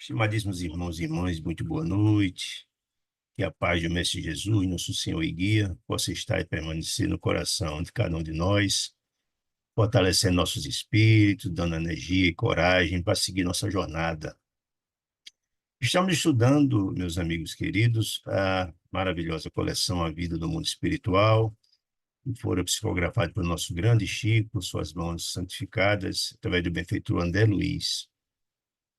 Estimadíssimos irmãos e irmãs, muito boa noite. Que a paz do Mestre Jesus, nosso Senhor e Guia, possa estar e permanecer no coração de cada um de nós, fortalecendo nossos espíritos, dando energia e coragem para seguir nossa jornada. Estamos estudando, meus amigos queridos, a maravilhosa coleção A Vida do Mundo Espiritual, que fora psicografada pelo nosso grande Chico, suas mãos santificadas, através do benfeitor André Luiz.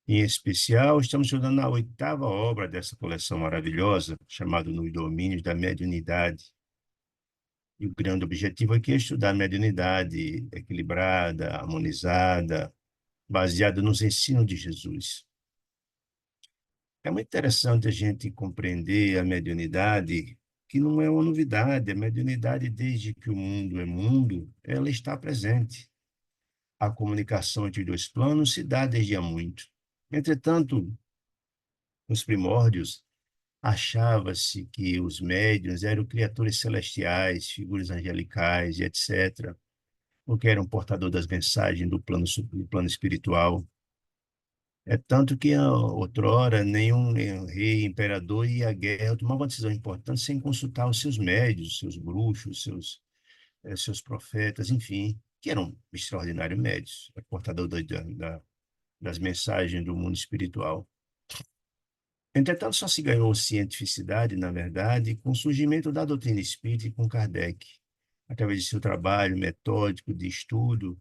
Em especial, estamos estudando a oitava obra dessa coleção maravilhosa, chamada Nos Domínios da Mediunidade. E o grande objetivo aqui é estudar a mediunidade equilibrada, harmonizada, baseada nos ensinos de Jesus. É muito interessante a gente compreender a mediunidade, que não é uma novidade. A mediunidade, desde que o mundo é mundo, ela está presente. A comunicação entre dois planos se dá desde há muito. Entretanto, nos primórdios, achava-se que os médiuns eram criaturas celestiais, figuras angelicais e etc., porque eram portador das mensagens do plano espiritual. É tanto que, outrora, nenhum rei, imperador ia à guerra, tomava uma decisão importante sem consultar os seus médios, seus bruxos, seus profetas, enfim, que eram extraordinários médios, portador das mensagens do mundo espiritual. Entretanto, só se ganhou cientificidade, na verdade, com o surgimento da doutrina espírita e com Kardec, através de seu trabalho metódico de estudo,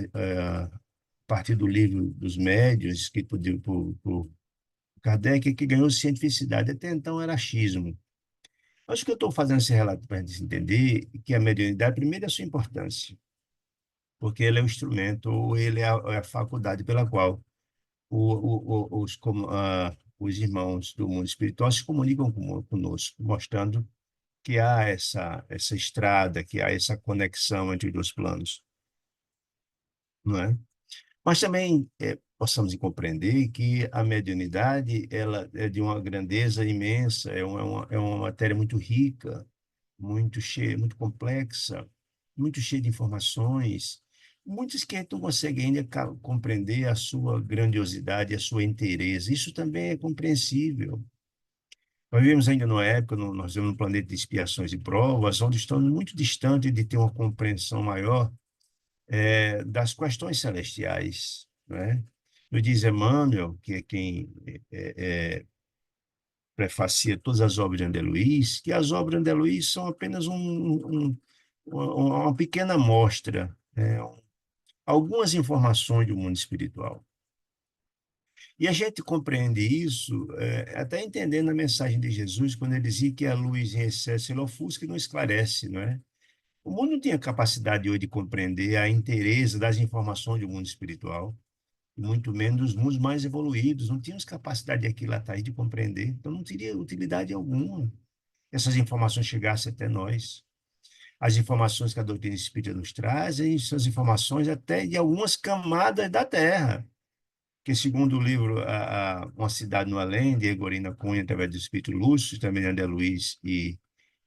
a partir do livro dos médiuns, escrito por Kardec, que ganhou cientificidade. Até então era achismo. Acho que eu estou fazendo esse relato para a gente entender que a mediunidade, primeiro, é a sua importância, porque ele é o instrumento, ou ele é a faculdade pela qual os irmãos do mundo espiritual se comunicam conosco, mostrando que há essa estrada, que há essa conexão entre os dois planos, não é? Mas também possamos compreender que a mediunidade ela é de uma grandeza imensa, é uma matéria muito rica, muito cheia, muito complexa, muito cheia de informações, muitos que não conseguem ainda compreender a sua grandiosidade, a sua inteireza. Isso também é compreensível. Nós vivemos ainda numa época, nós vivemos num planeta de expiações e provas, onde estamos muito distantes de ter uma compreensão maior das questões celestiais, né? Nos diz Emmanuel, que é quem prefacia todas as obras de André Luiz, que as obras de André Luiz são apenas uma pequena amostra, né? Algumas informações do mundo espiritual. E a gente compreende isso até entendendo a mensagem de Jesus, quando ele dizia que a luz em excesso ele ofusca e não esclarece, não é? O mundo não tinha capacidade hoje de compreender a inteireza das informações do mundo espiritual, e muito menos dos mundos mais evoluídos. Não tínhamos capacidade de aquilatar e de compreender, então não teria utilidade alguma essas informações chegassem até nós. As informações que a doutrina espírita nos traz são as informações até de algumas camadas da Terra, que segundo o livro Uma Cidade no Além, de Egorina Cunha, através do Espírito Lúcio, também de André Luiz e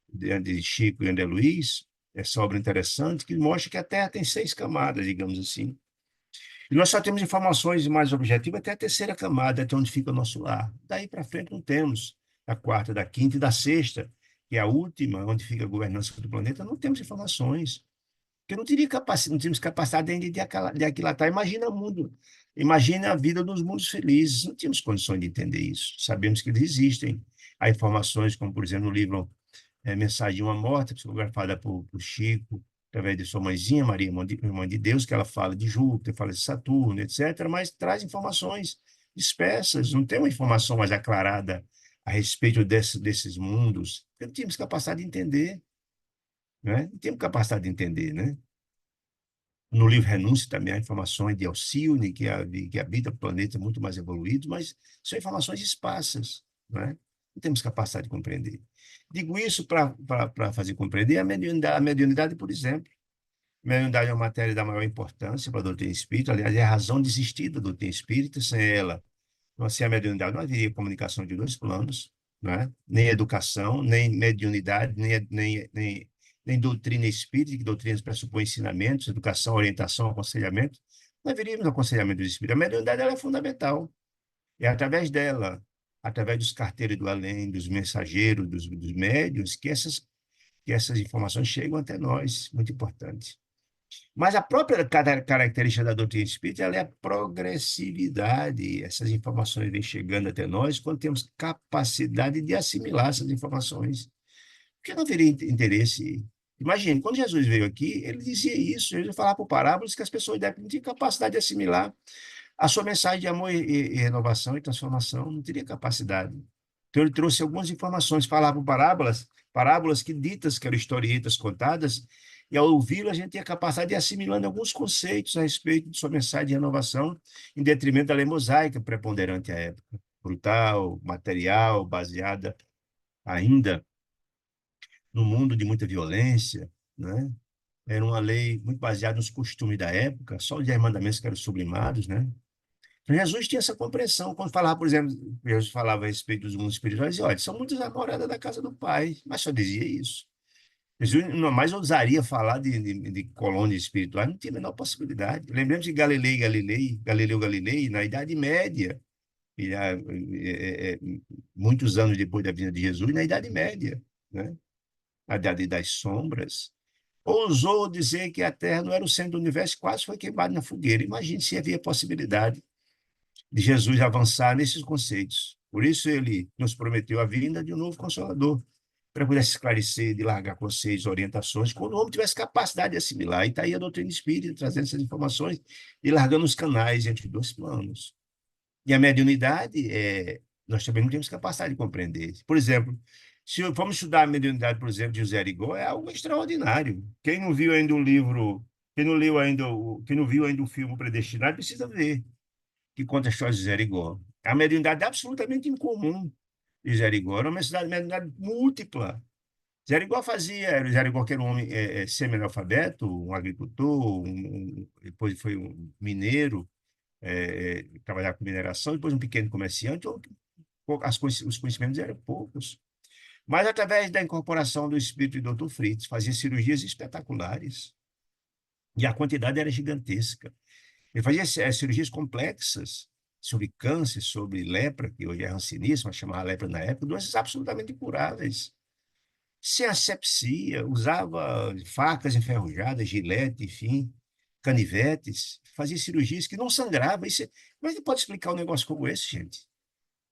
de Chico e André Luiz, essa obra interessante que mostra que a Terra tem 6 camadas, digamos assim. E nós só temos informações mais objetivas até a terceira camada, até onde fica o nosso lar. Daí para frente não temos. Da quarta, da quinta e da sexta, que é a última, onde fica a governança do planeta, não temos informações. Porque não tínhamos capacidade ainda de aquilatar. Imagina o mundo, imagina a vida nos mundos felizes. Não tínhamos condições de entender isso. Sabemos que eles existem. Há informações, como, por exemplo, no livro Mensagem de uma Morta, psicografada por Chico, através de sua mãezinha, Maria, mãe de Deus, que ela fala de Júpiter, fala de Saturno, etc., mas traz informações dispersas, não tem uma informação mais aclarada a respeito desses mundos. Não tínhamos capacidade de entender, né? Não temos capacidade de entender, né? No livro Renúncia também há informações de Alcione, que habita planetas muito mais evoluídos, mas são informações esparsas, né? Não temos capacidade de compreender. Digo isso para fazer compreender a mediunidade, por exemplo. A mediunidade é uma matéria da maior importância para a doutrina espírita, aliás, é a razão de existir da doutrina espírita. Sem ela, sem a mediunidade, não haveria comunicação de dois planos, né? Nem educação, nem mediunidade, nem doutrina espírita, que doutrinas pressupõem ensinamentos, educação, orientação, aconselhamento. Nós veríamos o aconselhamento do Espírito. A mediunidade ela é fundamental. É através dela, através dos carteiros do além, dos mensageiros, dos médiuns, que essas informações chegam até nós, muito importante. Mas a própria característica da doutrina espírita ela é a progressividade. Essas informações vêm chegando até nós quando temos capacidade de assimilar essas informações. Porque não haveria interesse. Imagine, quando Jesus veio aqui, ele dizia isso, ele falava por parábolas que as pessoas não tinham capacidade de assimilar a sua mensagem de amor e renovação e transformação, não teria capacidade. Então ele trouxe algumas informações, falava por parábolas, parábolas que ditas, que eram historietas contadas, e ao ouvi-lo a gente tinha capacidade de ir assimilando alguns conceitos a respeito de sua mensagem de renovação, em detrimento da lei mosaica preponderante à época, brutal, material, baseada ainda no mundo de muita violência, né? Era uma lei muito baseada nos costumes da época, só os 10 mandamentos que eram sublimados, né? Então, Jesus tinha essa compreensão. Quando falava, por exemplo, Jesus falava a respeito dos mundos espirituais, dizia, olha, são muitas namoradas da casa do Pai, mas só dizia isso. Jesus não mais ousaria falar de colônias espirituais, não tinha a menor possibilidade. Lembremos de Galileu Galilei, na Idade Média, e, muitos anos depois da vinda de Jesus, na Idade Média, né? A Idade das Sombras, ousou dizer que a Terra não era o centro do universo, quase foi queimado na fogueira. Imagine se havia possibilidade de Jesus avançar nesses conceitos. Por isso ele nos prometeu a vinda de um novo Consolador, para poder se esclarecer, de largar conceitos, orientações, quando o homem tivesse capacidade de assimilar. E está aí a doutrina espírita, trazendo essas informações e largando os canais entre dois planos. E a mediunidade, nós também não temos capacidade de compreender. Por exemplo, se vamos estudar a mediunidade, por exemplo, de José Arigó, é algo extraordinário. Quem não viu ainda o livro, quem não leu ainda, quem não viu ainda o filme Predestinado, precisa ver, que conta a história de José Arigó. A mediunidade é absolutamente incomum de José Arigó, era uma mediunidade múltipla. José Arigó José Arigó que era um homem semi-analfabeto, um agricultor, depois foi um mineiro, trabalhar com mineração, depois um pequeno comerciante, os conhecimentos eram poucos. Mas através da incorporação do espírito de Dr. Fritz, fazia cirurgias espetaculares, e a quantidade era gigantesca. Ele fazia cirurgias complexas sobre câncer, sobre lepra, que hoje é ranciníssima, chamava lepra na época, doenças absolutamente incuráveis. Sem asepsia, usava facas enferrujadas, gilete, enfim, canivetes, fazia cirurgias que não sangravam. Como é que pode explicar um negócio como esse, gente?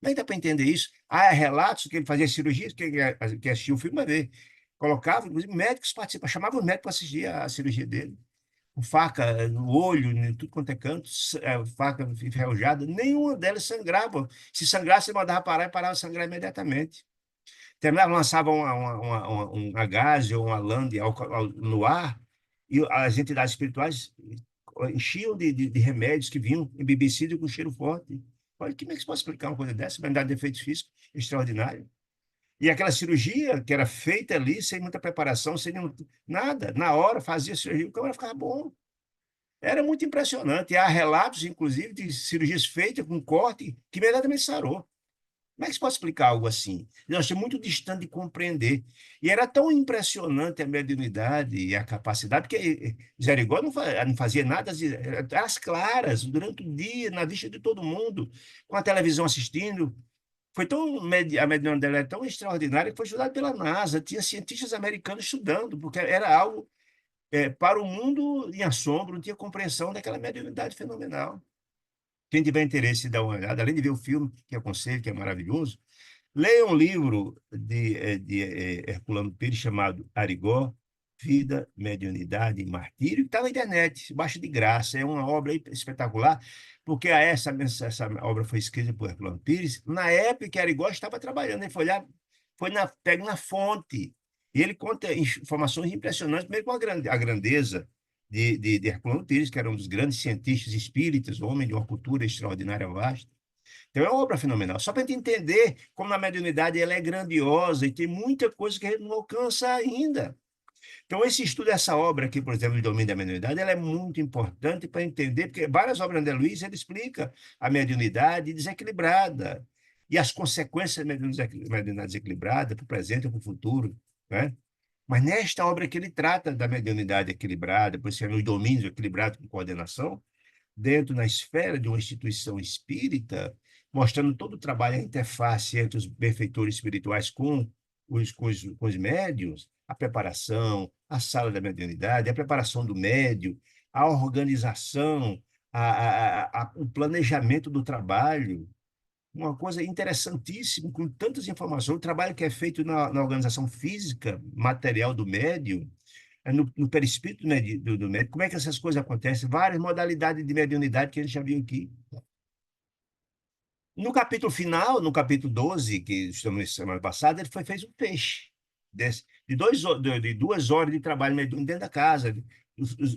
Como é que dá para entender isso? Há relatos que ele fazia cirurgias, que assistiu o filme vai ver. Colocava, inclusive, médicos participavam, chamavam os médicos para assistir a cirurgia dele com faca no olho, em tudo quanto é canto, faca enferrujada, nenhuma delas sangrava. Se sangrasse, ele mandava parar e parava de sangrar imediatamente. Terminava, lançava um gás ou uma lã de álcool no ar, e as entidades espirituais enchiam de remédios que vinham embebecidos com cheiro forte. Olha, como é que se pode explicar uma coisa dessa? Vai dar defeitos físicos extraordinários. E aquela cirurgia que era feita ali, sem muita preparação, sem nada, na hora fazia a cirurgia, o câmera ficava bom. Era muito impressionante. Há relatos, inclusive, de cirurgias feitas com corte que imediatamente sarou. Como é que se pode explicar algo assim? Nós estamos muito distante de compreender. E era tão impressionante a mediunidade e a capacidade, porque Jericó não fazia nada às claras, durante o dia, na vista de todo mundo, com a televisão assistindo. A mediunidade dela é tão extraordinária que foi estudada pela NASA. Tinha cientistas americanos estudando, porque era algo para o mundo em assombro, não tinha compreensão daquela mediunidade fenomenal. Quem tiver interesse em dar uma olhada, além de ver o filme, que aconselho, que é maravilhoso, leia um livro de Herculano Pires chamado Arigó, Vida, Mediunidade e Martírio, que está na internet, baixa de graça. É uma obra espetacular, porque essa obra foi escrita por Herculano Pires na época que Arigó estava trabalhando. Ele foi lá, pega na fonte, e ele conta informações impressionantes, primeiro com a grandeza de Herculano Pires, que era um dos grandes cientistas espíritas, homem de uma cultura extraordinária, vasta. Então é uma obra fenomenal. Só para a gente entender como na mediunidade ela é grandiosa e tem muita coisa que a gente não alcança ainda. Então esse estudo dessa obra aqui, por exemplo, do domínio da mediunidade, ela é muito importante para entender, porque várias obras de André Luiz, ele explica a mediunidade desequilibrada e as consequências da mediunidade desequilibrada para o presente e para o futuro, né? Mas nesta obra que ele trata da mediunidade equilibrada, por isso é os domínios equilibrados com coordenação, dentro na esfera de uma instituição espírita, mostrando todo o trabalho, a interface entre os benfeitores espirituais com os médiuns, a preparação, a sala da mediunidade, a preparação do médium, a organização, o planejamento do trabalho, uma coisa interessantíssima, com tantas informações, o trabalho que é feito na organização física, material do médium, no perispírito do médium, como é que essas coisas acontecem, várias modalidades de mediunidade que a gente já viu aqui. No capítulo final, no capítulo 12 que estamos semana passada, ele fez um peixe de 2 horas de trabalho mediúnico dentro da casa,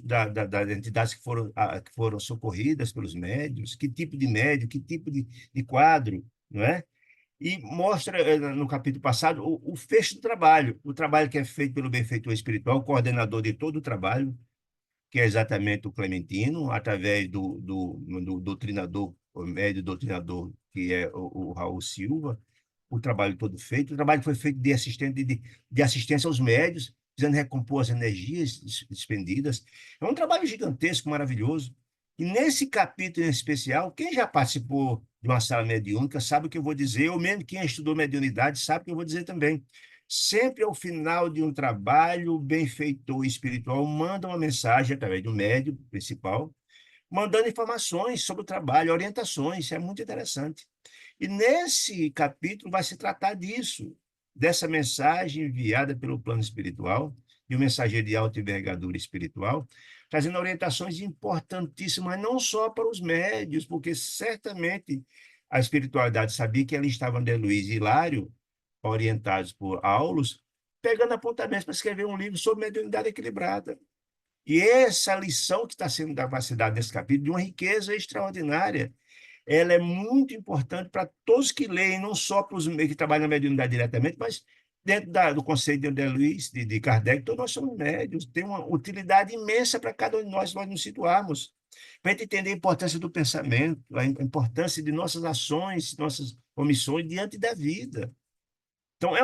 das entidades que foram socorridas pelos médios, que tipo de médio, que tipo de quadro, não é? E mostra, no capítulo passado, o fecho do trabalho, o trabalho que é feito pelo benfeitor espiritual, o coordenador de todo o trabalho, que é exatamente o Clementino, através do doutrinador, o médio doutrinador, que é o Raul Silva, o trabalho todo feito, o trabalho foi feito de assistência aos médios, precisando recompor as energias despendidas. É um trabalho gigantesco, maravilhoso. E nesse capítulo em especial, quem já participou de uma sala mediúnica sabe o que eu vou dizer, ou mesmo quem estudou mediunidade sabe o que eu vou dizer também. Sempre ao final de um trabalho, o benfeitor espiritual manda uma mensagem através do médium principal, mandando informações sobre o trabalho, orientações. Isso é muito interessante. E nesse capítulo vai se tratar disso, dessa mensagem enviada pelo plano espiritual, de um mensageiro de alta envergadura espiritual, trazendo orientações importantíssimas, não só para os médios, porque certamente a espiritualidade sabia que ali estavam André Luiz e Hilário, orientados por Aulus, pegando apontamentos para escrever um livro sobre mediunidade equilibrada. E essa lição que está sendo dada nesse capítulo, de uma riqueza extraordinária, ela é muito importante para todos que leem, não só para os que trabalham na mediunidade diretamente, mas dentro do conceito de André Luiz, de Kardec, todos nós somos médios, tem uma utilidade imensa para cada um de nós nos situarmos, para a gente entender a importância do pensamento, a importância de nossas ações, nossas omissões diante da vida. Então, é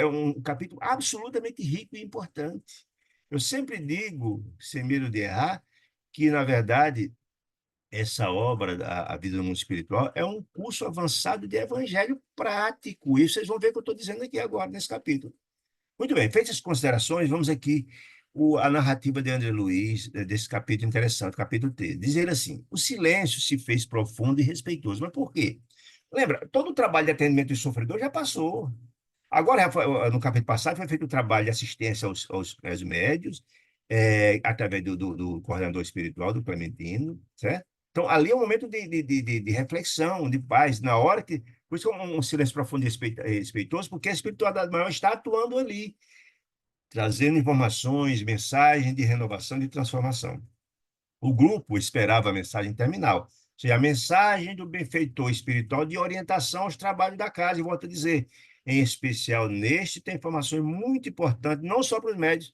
um capítulo absolutamente rico e importante. Eu sempre digo, sem medo de errar, que, na verdade, essa obra, a Vida no Mundo Espiritual, é um curso avançado de evangelho prático. Isso vocês vão ver o que eu estou dizendo aqui agora, nesse capítulo. Muito bem, feitas as considerações, vamos aqui a narrativa de André Luiz, desse capítulo interessante, capítulo 3. Diz ele assim: o silêncio se fez profundo e respeitoso. Mas por quê? Lembra, todo o trabalho de atendimento do sofredor já passou. Agora, no capítulo passado, foi feito o trabalho de assistência aos médios, através do coordenador espiritual, do Clementino, certo? Então, ali é um momento de reflexão, de paz, na hora que. Por isso que é um silêncio profundo e respeitoso, porque a espiritualidade maior está atuando ali, trazendo informações, mensagens de renovação, de transformação. O grupo esperava a mensagem terminal, ou seja, a mensagem do benfeitor espiritual de orientação aos trabalhos da casa, e volto a dizer, em especial neste, tem informações muito importantes, não só para os médios,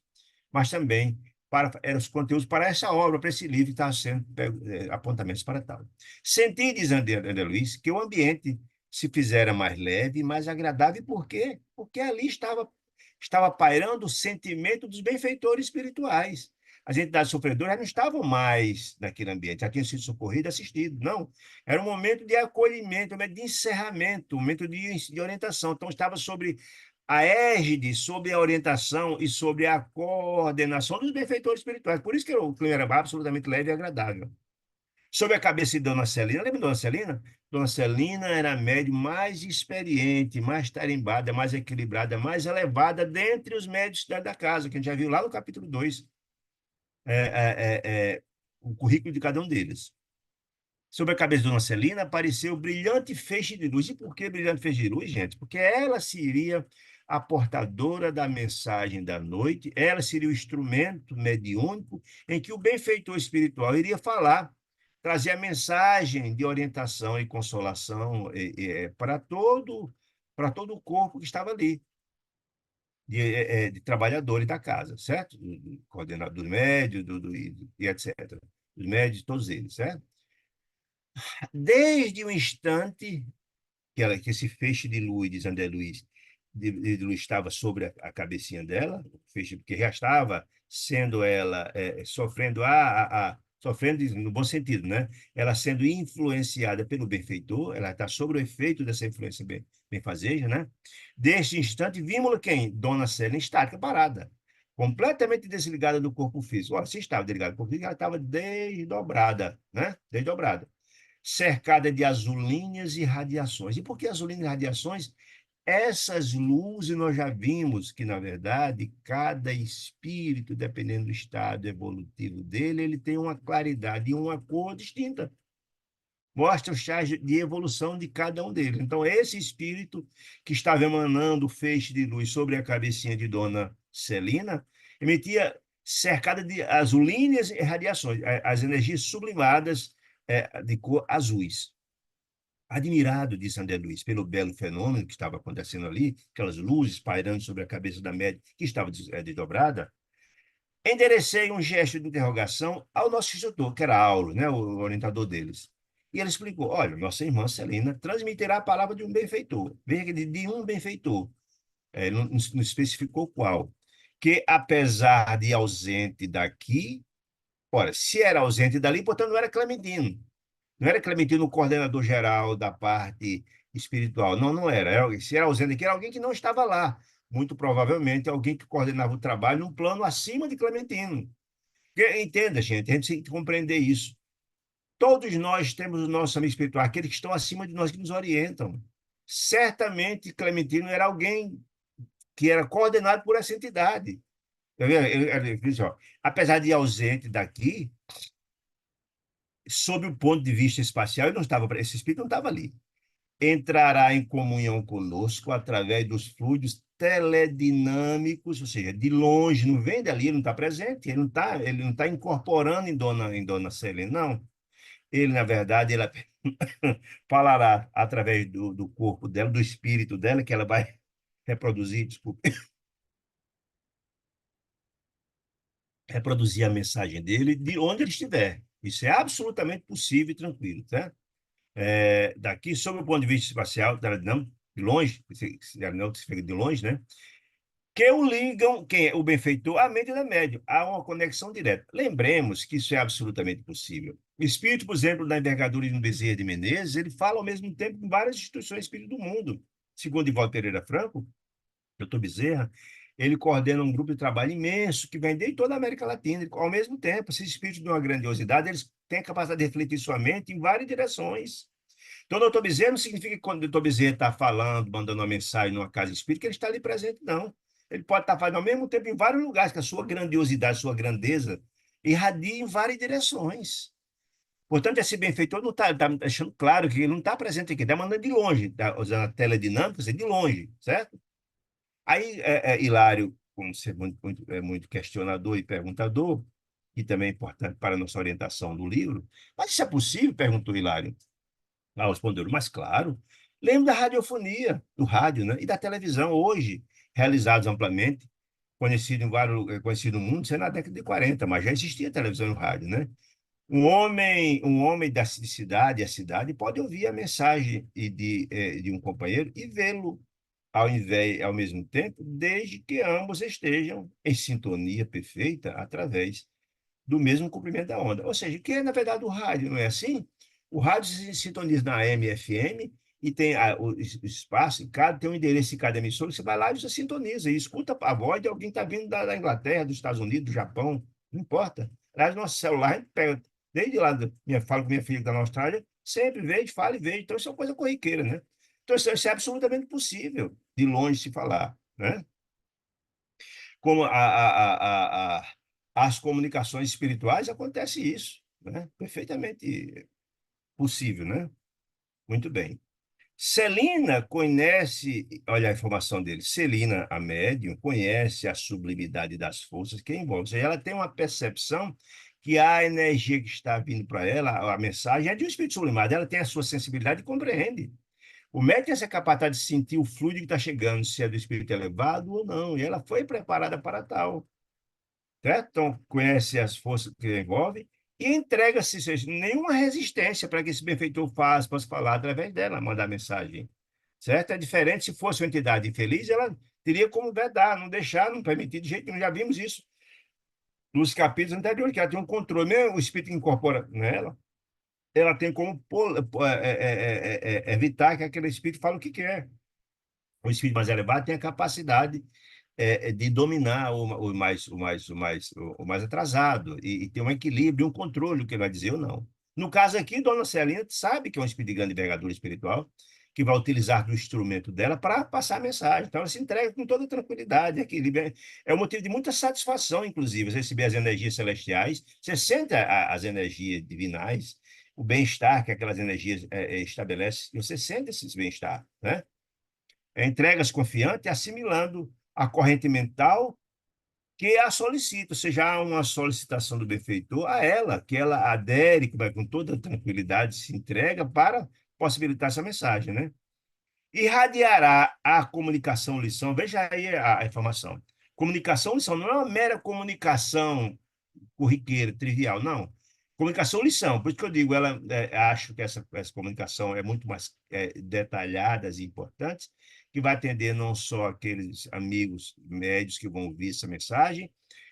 mas também para os conteúdos para essa obra, para esse livro que está sendo apontamentos para tal. Senti, diz André Luiz, que o ambiente se fizera mais leve e mais agradável. Por quê? Porque ali estava pairando o sentimento dos benfeitores espirituais. As entidades sofredoras não estavam mais naquele ambiente, já tinham sido socorridas, assistidos. Não. Era um momento de acolhimento, um momento de encerramento, um momento de orientação. Então, estava sobre a égide, sobre a orientação e sobre a coordenação dos benfeitores espirituais. Por isso que o clima era absolutamente leve e agradável. Sobre a cabeça de Dona Celina, lembra de Dona Celina? Dona Celina era a médium mais experiente, mais tarimbada, mais equilibrada, mais elevada dentre os médios da casa, que a gente já viu lá no capítulo 2, o currículo de cada um deles. Sobre a cabeça de Dona Celina apareceu brilhante feixe de luz. E por que brilhante feixe de luz, gente? Porque ela seria a portadora da mensagem da noite, ela seria o instrumento mediúnico em que o benfeitor espiritual iria falar, trazer a mensagem de orientação e consolação para todo o corpo que estava ali, de trabalhadores da casa, certo? Do coordenador do médio, e etc. Dos médios, todos eles, certo? Desde o instante que esse feixe de luz, diz André Luiz, de luz estava sobre a cabecinha dela, feixe, porque já estava sendo ela, sofrendo sofrendo no bom sentido, né? Ela sendo influenciada pelo benfeitor, ela está sob o efeito dessa influência benfazeja, né? Deste instante, vimos quem? Dona Célia estática, parada, completamente desligada do corpo físico. Ora, se estava desligada do corpo físico, ela estava desdobrada, né? Desdobrada, cercada de azulíneas e radiações. E por que azulíneas e radiações? Essas luzes nós já vimos que, na verdade, cada espírito, dependendo do estado evolutivo dele, ele tem uma claridade e uma cor distinta. Mostra o estágio de evolução de cada um deles. Então, esse espírito que estava emanando o feixe de luz sobre a cabecinha de Dona Celina, emitia cercada de azulíneas e radiações, as energias sublimadas de cor azuis. Admirado, disse André Luiz, pelo belo fenômeno que estava acontecendo ali, aquelas luzes pairando sobre a cabeça da médium que estava desdobrada, enderecei um gesto de interrogação ao nosso instrutor, que era Aulo, né, o orientador deles. E ele explicou: olha, nossa irmã Celina transmitirá a palavra de um benfeitor, veja que de um benfeitor, ele não especificou qual, que apesar de ausente daqui, ora, se era ausente dali, portanto não era Clementino. Não era Clementino o coordenador geral da parte espiritual. Não, não era. Se era ausente aqui, era alguém que não estava lá. Muito provavelmente alguém que coordenava o trabalho num plano acima de Clementino. Entenda, gente, a gente tem que compreender isso. Todos nós temos o nosso amigo espiritual, aqueles que estão acima de nós, que nos orientam. Certamente Clementino era alguém que era coordenado por essa entidade. Ele disse, ó, apesar de ausente daqui, sob o ponto de vista espacial, ele não estava, esse espírito não estava ali. Entrará em comunhão conosco através dos fluidos teledinâmicos, ou seja, de longe, não vem dali, ele não está presente, ele não está incorporando em Dona Celene, não. Ele, na verdade, ele falará através do corpo dela, do espírito dela, que ela vai reproduzir, desculpe, reproduzir a mensagem dele de onde ele estiver. Isso é absolutamente possível e tranquilo, tá? Daqui, sob o ponto de vista espacial, não, de longe, não que se fica de longe, né? Que o ligam, quem é o benfeitor, à mente da médium. Há uma conexão direta. Lembremos que isso é absolutamente possível. O espírito, por exemplo, da envergadura de Bezerra de Menezes, ele fala ao mesmo tempo em várias instituições espíritas do mundo. Segundo Divaldo Pereira Franco, doutor Bezerra, ele coordena um grupo de trabalho imenso que vem de toda a América Latina. Ao mesmo tempo, esses espíritos de uma grandiosidade, eles têm a capacidade de refletir sua mente em várias direções. Então, doutor Bezerra não significa que quando o doutor Bezerra está falando, mandando uma mensagem numa casa espírita, que ele está ali presente, não. Ele pode estar fazendo ao mesmo tempo em vários lugares, que a sua grandiosidade, a sua grandeza, irradia em várias direções. Portanto, esse benfeitor não está deixando claro que ele não está presente aqui, está mandando de longe, tá usando a teledinâmica, de longe, certo? Aí, Hilário, como ser muito questionador e perguntador, e também é importante para a nossa orientação do livro, mas isso é possível? Perguntou Hilário. Ah, responderam, mas claro. Lembro da radiofonia, do rádio, né? E da televisão, hoje, realizados amplamente, conhecido no mundo, isso é na década de 40, mas já existia televisão e rádio, né? Um homem da cidade, a cidade, pode ouvir a mensagem de um companheiro e vê-lo ao mesmo tempo, desde que ambos estejam em sintonia perfeita através do mesmo comprimento da onda. Ou seja, que é, na verdade, o rádio, não é assim? O rádio se sintoniza na AM e FM e tem o espaço, tem um endereço em cada emissora, você vai lá e você sintoniza e escuta a voz de alguém que está vindo da Inglaterra, dos Estados Unidos, do Japão, não importa. Aliás, nosso celular, a gente pega, desde lá, falo com minha filha que está na Austrália, sempre vejo, fala e vejo. Então, isso é uma coisa corriqueira, né? Então, isso é absolutamente possível, de longe se falar, né? Como as comunicações espirituais, acontece isso, né? Perfeitamente possível, né? Muito bem. Celina conhece, olha a informação dele, Celina, a médium, conhece a sublimidade das forças que envolve. Ou seja, ela tem uma percepção que a energia que está vindo para ela, a mensagem, é de um espírito sublimado, ela tem a sua sensibilidade e compreende. O médium tem essa capacidade de sentir o fluido que está chegando, se é do espírito elevado ou não, e ela foi preparada para tal, certo? Então, conhece as forças que envolve e entrega-se, seja, nenhuma resistência para que esse benfeitor possa falar através dela, mandar mensagem, certo? É diferente se fosse uma entidade infeliz, ela teria como vedar, não deixar, não permitir de jeito nenhum, já vimos isso. nos capítulos anteriores, que ela tem um controle, mesmo o espírito que incorpora nela, ela tem como evitar que aquele espírito fale o que quer. O espírito mais elevado tem a capacidade de dominar o mais atrasado e ter um equilíbrio, um controle, o que ele vai dizer ou não. No caso aqui, Dona Celina sabe que é um espírito de grande envergadura espiritual, que vai utilizar do instrumento dela para passar a mensagem. Então, ela se entrega com toda tranquilidade, equilíbrio. É um motivo de muita satisfação, inclusive, receber as energias celestiais. Você sente as energias divinais, o bem-estar que aquelas energias estabelecem, e você sente esse bem-estar, né? Entregas confiante, assimilando a corrente mental que a solicita, ou seja, há uma solicitação do benfeitor a ela, que ela adere, que vai com toda tranquilidade, se entrega para possibilitar essa mensagem, né? Irradiará a comunicação lição, veja aí a informação. Comunicação lição não é uma mera comunicação corriqueira, trivial, não. Comunicação lição, por isso que eu digo, acho que essa comunicação é muito mais detalhada e importante, que vai atender não só aqueles amigos médios que vão ouvir essa mensagem,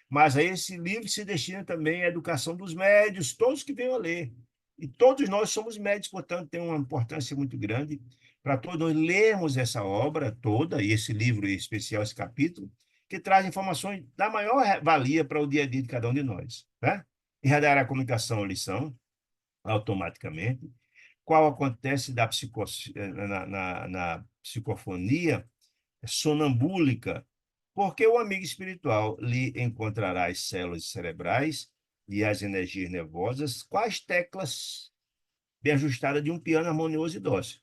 mas aí esse livro se destina também à educação dos médios, todos que venham a ler. E todos nós somos médios, portanto, tem uma importância muito grande para todos nós lermos essa obra toda, e esse livro em especial, esse capítulo, que traz informações da maior valia para o dia a dia de cada um de nós. Né? Irradiar a comunicação lição, automaticamente. Qual acontece na psicofonia sonambúlica, porque o amigo espiritual lhe encontrará as células cerebrais e as energias nervosas com as teclas bem ajustadas de um piano harmonioso e dócil.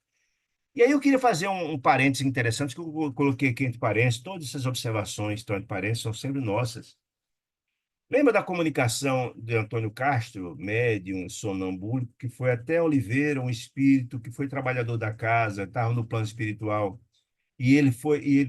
E aí eu queria fazer um parênteses interessante, que eu coloquei aqui entre parênteses, todas essas observações que estão entre parênteses são sempre nossas. Lembra da comunicação de Antônio Castro, médium sonambúlico, que foi até Oliveira, um espírito que foi trabalhador da casa, estava no plano espiritual, e ele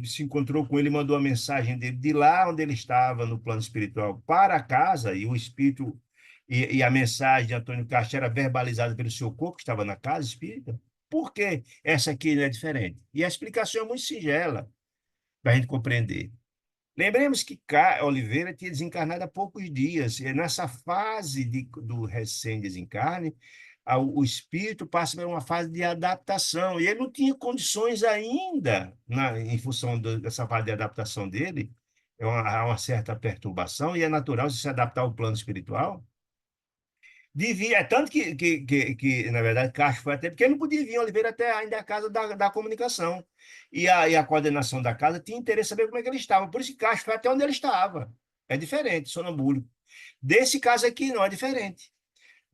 se encontrou com ele, mandou a mensagem dele de lá onde ele estava no plano espiritual para a casa, e o espírito e a mensagem de Antônio Castro era verbalizada pelo seu corpo que estava na casa espírita. Por que essa aqui não é diferente? E a explicação é muito singela para a gente compreender. Lembremos que Oliveira tinha desencarnado há poucos dias, e nessa fase do recém-desencarne, o espírito passa por uma fase de adaptação, e ele não tinha condições ainda, em função dessa fase de adaptação dele, há uma certa perturbação, e é natural se adaptar ao plano espiritual. É tanto na verdade, Castro foi até, porque ele não podia vir, Oliveira, até ainda a casa da comunicação. E a coordenação da casa tinha interesse em saber como é que ele estava. Por isso que Castro foi até onde ele estava. É diferente, sonambúlico. Desse caso aqui, não é diferente.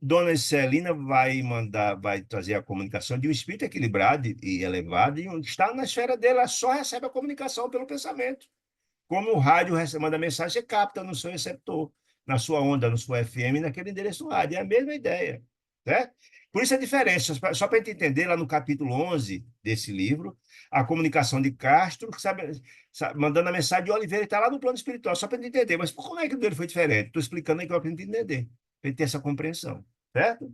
Dona Celina vai trazer a comunicação de um espírito equilibrado e elevado, e está na esfera dele, ela só recebe a comunicação pelo pensamento. Como o rádio manda mensagem, você capta no seu receptor, na sua onda, no seu FM, naquele endereço do rádio. É a mesma ideia. Né? Por isso a diferença, só para a gente entender, lá no capítulo 11 desse livro, a comunicação de Castro, mandando a mensagem de Oliveira, está lá no plano espiritual, só para a gente entender. Mas como é que o dele foi diferente? Estou explicando aí que eu aprendi a entender, para ter essa compreensão. Certo?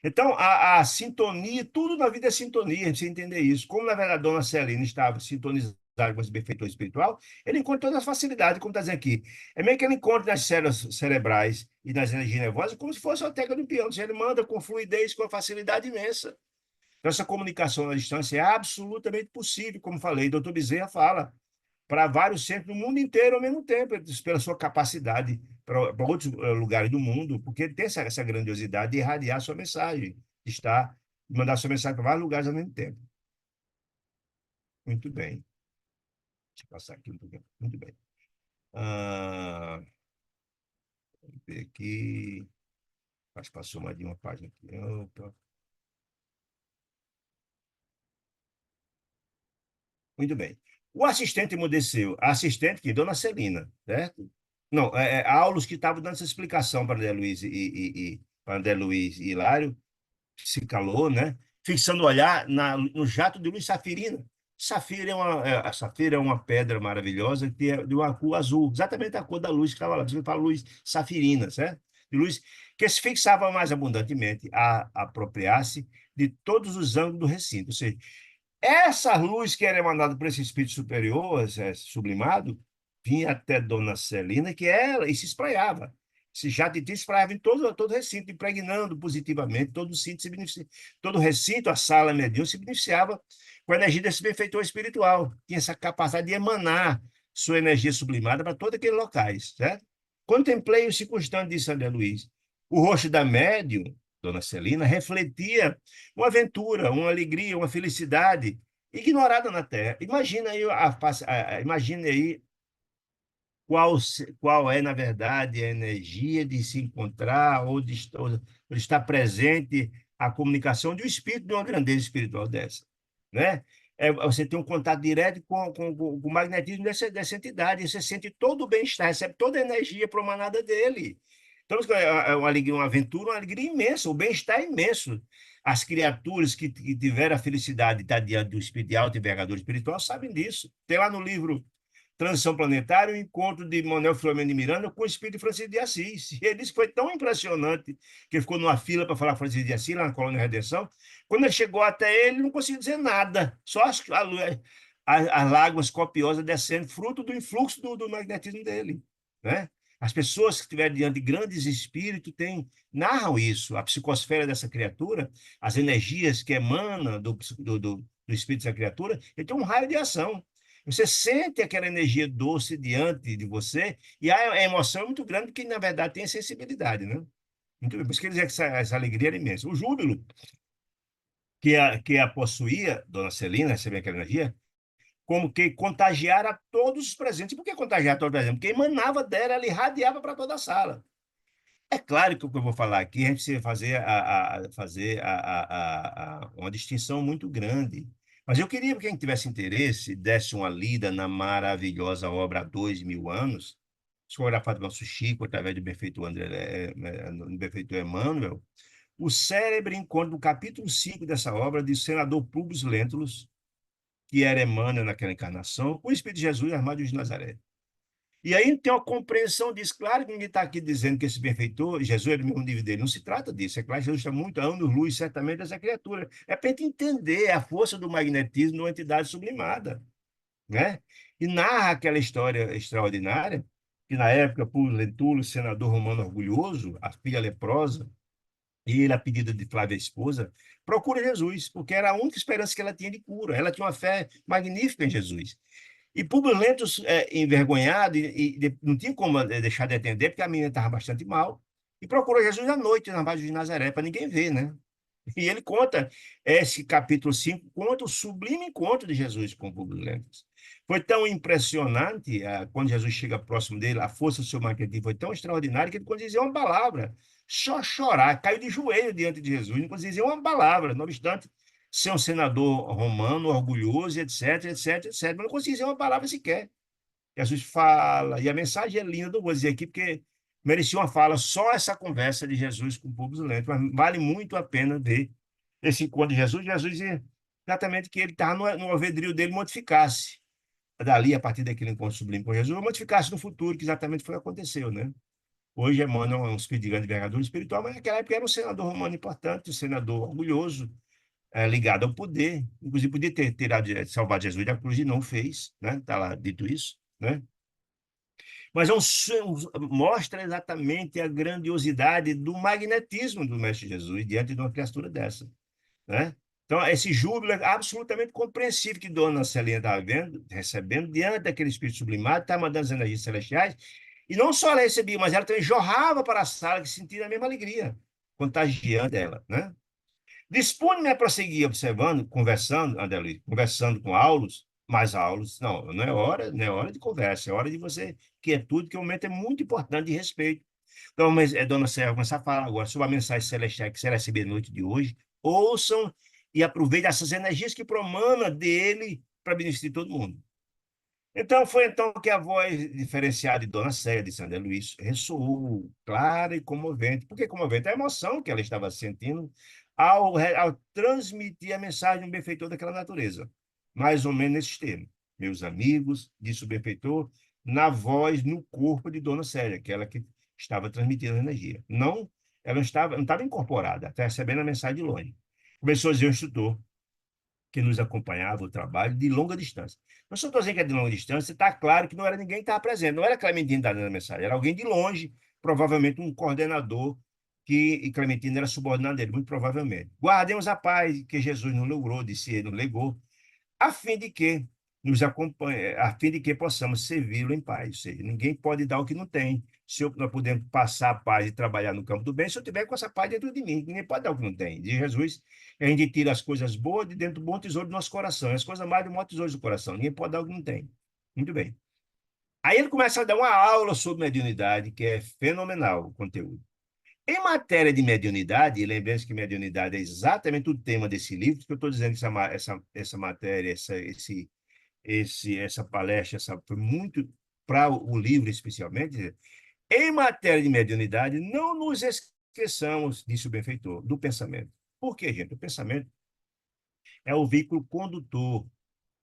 Então, a sintonia, tudo na vida é sintonia, a gente precisa entender isso. Como, na verdade, a dona Celina estava sintonizada com esse benfeitor espiritual, ele encontra todas as facilidades, como está dizendo aqui. É meio que ele encontra nas células cerebrais e nas energias nervosas como se fosse uma tecla de um piano. Ele manda com fluidez, com facilidade imensa. Então, essa comunicação à distância é absolutamente possível, como falei. Doutor Bezerra fala para vários centros do mundo inteiro ao mesmo tempo, pela sua capacidade para outros lugares do mundo, porque ele tem essa grandiosidade de irradiar sua mensagem, de mandar sua mensagem para vários lugares ao mesmo tempo. Muito bem. Deixa eu passar aqui um pouquinho. Muito bem. Vamos ver aqui. Acho que passou mais de uma página aqui. Opa. Muito bem. O assistente emudeceu. A assistente que Dona Celina, certo? Não, Aulos que estava dando essa explicação para André Luiz para André Luiz e Hilário, se calou, né? Fixando o olhar no jato de luz safirina. A safira é uma pedra maravilhosa que é de uma cor azul, exatamente a cor da luz que estava lá. Você fala luz safirina, certo? De luz que se fixava mais abundantemente a apropriar-se de todos os ângulos do recinto. Ou seja, essa luz que era emanada por esse espírito superior, esse sublimado, vinha até Dona Celina, que ela, e se espraiava. Esse jato de tinta espraiava em todo o recinto, impregnando positivamente todo o sítio, todo o recinto, a sala mediúnica, se beneficiava com a energia desse benfeitor espiritual. Tinha essa capacidade de emanar sua energia sublimada para todos aqueles locais, certo? Contemplei o circunstante, disse André Luiz. O rosto da médium, Dona Celina, refletia uma aventura, uma alegria, uma felicidade ignorada na Terra. Imagine aí qual é, na verdade, a energia de se encontrar ou de estar presente a comunicação de um espírito de uma grandeza espiritual dessa, né? Você tem um contato direto com o magnetismo dessa entidade, você sente todo o bem-estar, recebe toda a energia promanada dele. Então, é uma alegria, uma aventura, uma alegria imensa, o bem-estar é imenso. As criaturas que tiveram a felicidade de estar diante do espírito de alta envergadura espiritual sabem disso. Tem lá no livro Transição Planetária, o encontro de Manuel Filomeno de Miranda com o espírito de Francisco de Assis. E ele disse que foi tão impressionante que ele ficou numa fila para falar Francisco de Assis, lá na Colônia Redenção. Quando ele chegou até ele, não conseguiu dizer nada, só as lágrimas copiosas descendo, fruto do influxo do magnetismo dele, né? As pessoas que estiverem diante de grandes espíritos narram isso, a psicosfera dessa criatura, as energias que emanam do espírito dessa criatura, ele tem um raio de ação. Você sente aquela energia doce diante de você, e a emoção é muito grande, porque, na verdade, tem a sensibilidade, né? Muito bem. Por isso que ele dizia que essa alegria era imensa. O júbilo que a possuía, Dona Celina, recebendo aquela energia, como que contagiara todos os presentes. Por que contagiar todos os presentes? Porque emanava dela, ela irradiava para toda a sala. É claro que o que eu vou falar aqui, a gente precisa fazer uma distinção muito grande. Mas eu queria que quem tivesse interesse desse uma lida na maravilhosa obra Há 2000 anos, psicografada pelo Nosso Chico, através do benfeitor, do benfeitor Emmanuel. O célebre encontro do capítulo 5 dessa obra de senador Públio Lentulus, que era Emmanuel naquela encarnação, com o Espírito de Jesus armado de Nazaré. E aí tem uma compreensão disso. Claro que ninguém está aqui dizendo que esse benfeitor, Jesus é do mesmo nível dele. Não se trata disso. É claro que Jesus está muito a anos-luz, certamente, dessa criatura. É para a gente entender a força do magnetismo numa entidade sublimada, né? E narra aquela história extraordinária que, na época, Públio Lentulus, senador romano orgulhoso, a filha leprosa, e ele, a pedido de Flávia, a esposa, procura Jesus, porque era a única esperança que ela tinha de cura. Ela tinha uma fé magnífica em Jesus. E Públio Lentulus, envergonhado, não tinha como deixar de atender, porque a menina estava bastante mal, e procurou Jesus à noite na Vagem de Nazaré, para ninguém ver, né? E ele conta, esse capítulo 5 conta o sublime encontro de Jesus com Públio Lentulus. Foi tão impressionante, quando Jesus chega próximo dele, a força do seu magnetismo foi tão extraordinária que ele, quando dizia uma palavra, só chorar, caiu de joelho diante de Jesus, não conseguia dizer uma palavra, não obstante ser um senador romano, orgulhoso, etc, etc, etc, mas não conseguia dizer uma palavra sequer. Jesus fala, e a mensagem é linda, não vou dizer aqui, porque merecia uma fala, só essa conversa de Jesus com o Públio Lentulus, mas vale muito a pena ver esse encontro de Jesus. Jesus dizia exatamente que ele estava no alvedrio dele modificasse, dali, a partir daquele encontro sublime com Jesus, modificasse no futuro, que exatamente foi o que aconteceu, né? Hoje Emmanuel é um espírito de grande envergadura espiritual, mas naquela época era um senador romano importante, um senador orgulhoso, ligado ao poder, inclusive podia ter salvado Jesus da cruz e não fez, né? Está lá dito isso, né? Mas mostra exatamente a grandiosidade do magnetismo do Mestre Jesus diante de uma criatura dessa, né? Então, esse júbilo é absolutamente compreensível que Dona Celina estava recebendo diante daquele espírito sublimado, está mandando as energias celestiais, e não só ela recebia, mas ela também jorrava para a sala, que sentia a mesma alegria, contagiando ela, né? Dispõe-me a prosseguir observando, conversando, André Luiz, conversando com Aulus, mais Aulus. Não, não é hora de conversa, é hora de você quietude, que o momento é muito importante de respeito. Então, Dona Serra começar a falar agora sobre a mensagem celestial que será recebida na noite de hoje. Ouçam e aproveitem essas energias que promana dele para beneficiar todo mundo. Então, foi então que a voz diferenciada de Dona Célia, de Sandra Luiz, ressoou clara e comovente. Por que comovente? A emoção que ela estava sentindo ao transmitir a mensagem do benfeitor daquela natureza. Mais ou menos nesses termos. Meus amigos, disse o benfeitor, na voz, no corpo de Dona Célia, aquela que estava transmitindo a energia. Não, ela não estava incorporada, está recebendo a mensagem de longe. Começou a dizer o instrutor, que nos acompanhava o trabalho de longa distância. Não só estou dizendo que é de longa distância, está claro que não era ninguém que estava presente, não era Clementino que estava dando a mensagem, era alguém de longe, provavelmente um coordenador que Clementino era subordinado dele, muito provavelmente. Guardemos a paz que Jesus nos logrou, disse ele, nos legou, a fim de que nos acompanhe, a fim de que possamos servi-lo em paz. Ou seja, ninguém pode dar o que não tem. Se eu, nós podemos passar a paz e trabalhar no campo do bem, se eu tiver com essa paz dentro de mim, ninguém pode dar o que não tem. Diz Jesus, a gente tira as coisas boas de dentro do bom tesouro do nosso coração, as coisas mais do bom tesouro do coração. Ninguém pode dar o que não tem. Muito bem. Aí ele começa a dar uma aula sobre mediunidade, que é fenomenal o conteúdo. Em matéria de mediunidade, lembrando que mediunidade é exatamente o tema desse livro, que eu estou dizendo que essa matéria, essa palestra foi muito para o livro especialmente. Em matéria de mediunidade, não nos esqueçamos, disse o benfeitor, do pensamento. Por quê, gente? O pensamento é o veículo condutor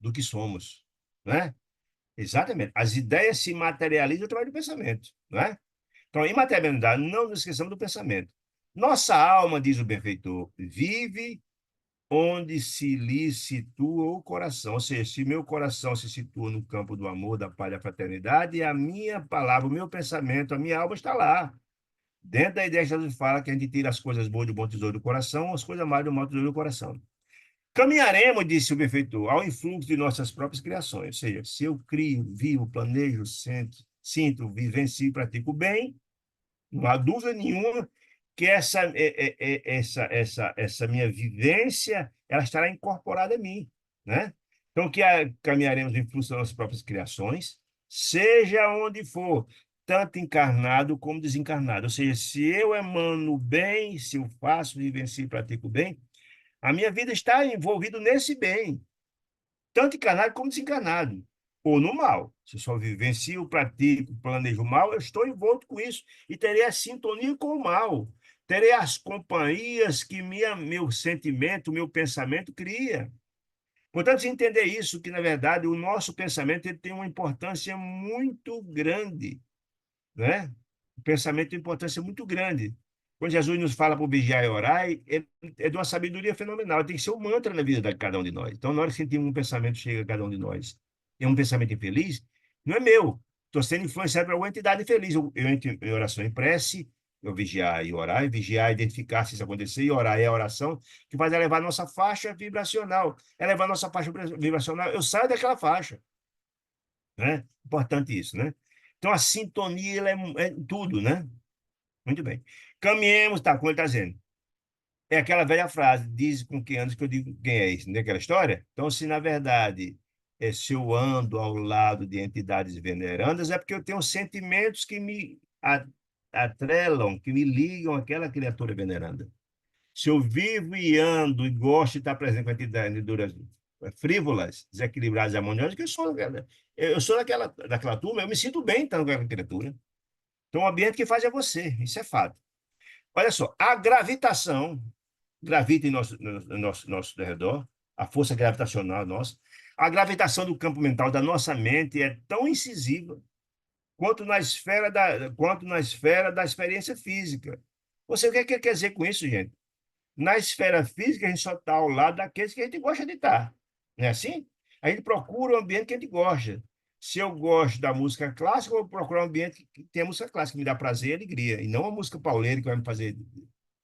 do que somos, né? Exatamente. As ideias se materializam através do pensamento, né? Então, em materialidade, não nos esqueçamos do pensamento. Nossa alma, diz o benfeitor, vive onde se lhe situa o coração. Ou seja, se meu coração se situa no campo do amor, da paz, da fraternidade, a minha palavra, o meu pensamento, a minha alma está lá. Dentro da ideia que Jesus fala que a gente tira as coisas boas do bom tesouro do coração, as coisas más do mau tesouro do coração. Caminharemos, disse o benfeitor, ao influxo de nossas próprias criações. Ou seja, se eu crio, vivo, planejo, sinto, vivencio e pratico bem, não há dúvida nenhuma que essa minha vivência ela estará incorporada a mim, né? Então, caminharemos em função das nossas próprias criações, seja onde for, tanto encarnado como desencarnado. Ou seja, se eu emano bem, se eu faço, vivencio e pratico bem, a minha vida está envolvida nesse bem tanto encarnado como desencarnado, ou no mal. Se eu só vivencio, pratico, planejo o mal, eu estou envolto com isso e terei a sintonia com o mal. Terei as companhias que meu sentimento, meu pensamento cria. Portanto, se entender isso, que na verdade o nosso pensamento ele tem uma importância muito grande, né? O pensamento tem importância muito grande. Quando Jesus nos fala para vigiar e orar, é de uma sabedoria fenomenal. Tem que ser um mantra na vida de cada um de nós. Então, na hora que sentimos um pensamento chega a cada um de nós, é um pensamento infeliz, não é meu. Estou sendo influenciado por alguma entidade infeliz. Eu entro em oração em prece, eu vigiar e orar, e vigiar, identificar se isso acontecer, e orar é a oração que faz elevar a nossa faixa vibracional. Elevar a nossa faixa vibracional, eu saio daquela faixa, né? Importante isso, né? Então, a sintonia ela é tudo, né? Muito bem. Caminhemos, tá, como ele está dizendo. É aquela velha frase, diz com quem andas que eu digo quem é isso, não é aquela história? Então, se na verdade, se eu ando ao lado de entidades venerandas, é porque eu tenho sentimentos que me atrelam, que me ligam àquela criatura veneranda. Se eu vivo e ando e gosto de estar presente com entidades frívolas, desequilibradas e harmoniosas, que eu sou daquela turma, eu me sinto bem estando com aquela criatura. Então, o ambiente que faz é você, isso é fato. Olha só, a gravitação gravita em nosso redor, a força gravitacional nossa, a gravitação do campo mental da nossa mente é tão incisiva quanto na esfera da experiência física. Você, o que é que quer dizer com isso, gente? Na esfera física, a gente só está ao lado daqueles que a gente gosta de estar. Não é assim? A gente procura o ambiente que a gente gosta. Se eu gosto da música clássica, eu vou procurar um ambiente que tem a música clássica, que me dá prazer e alegria, e não a música pauleira que vai me fazer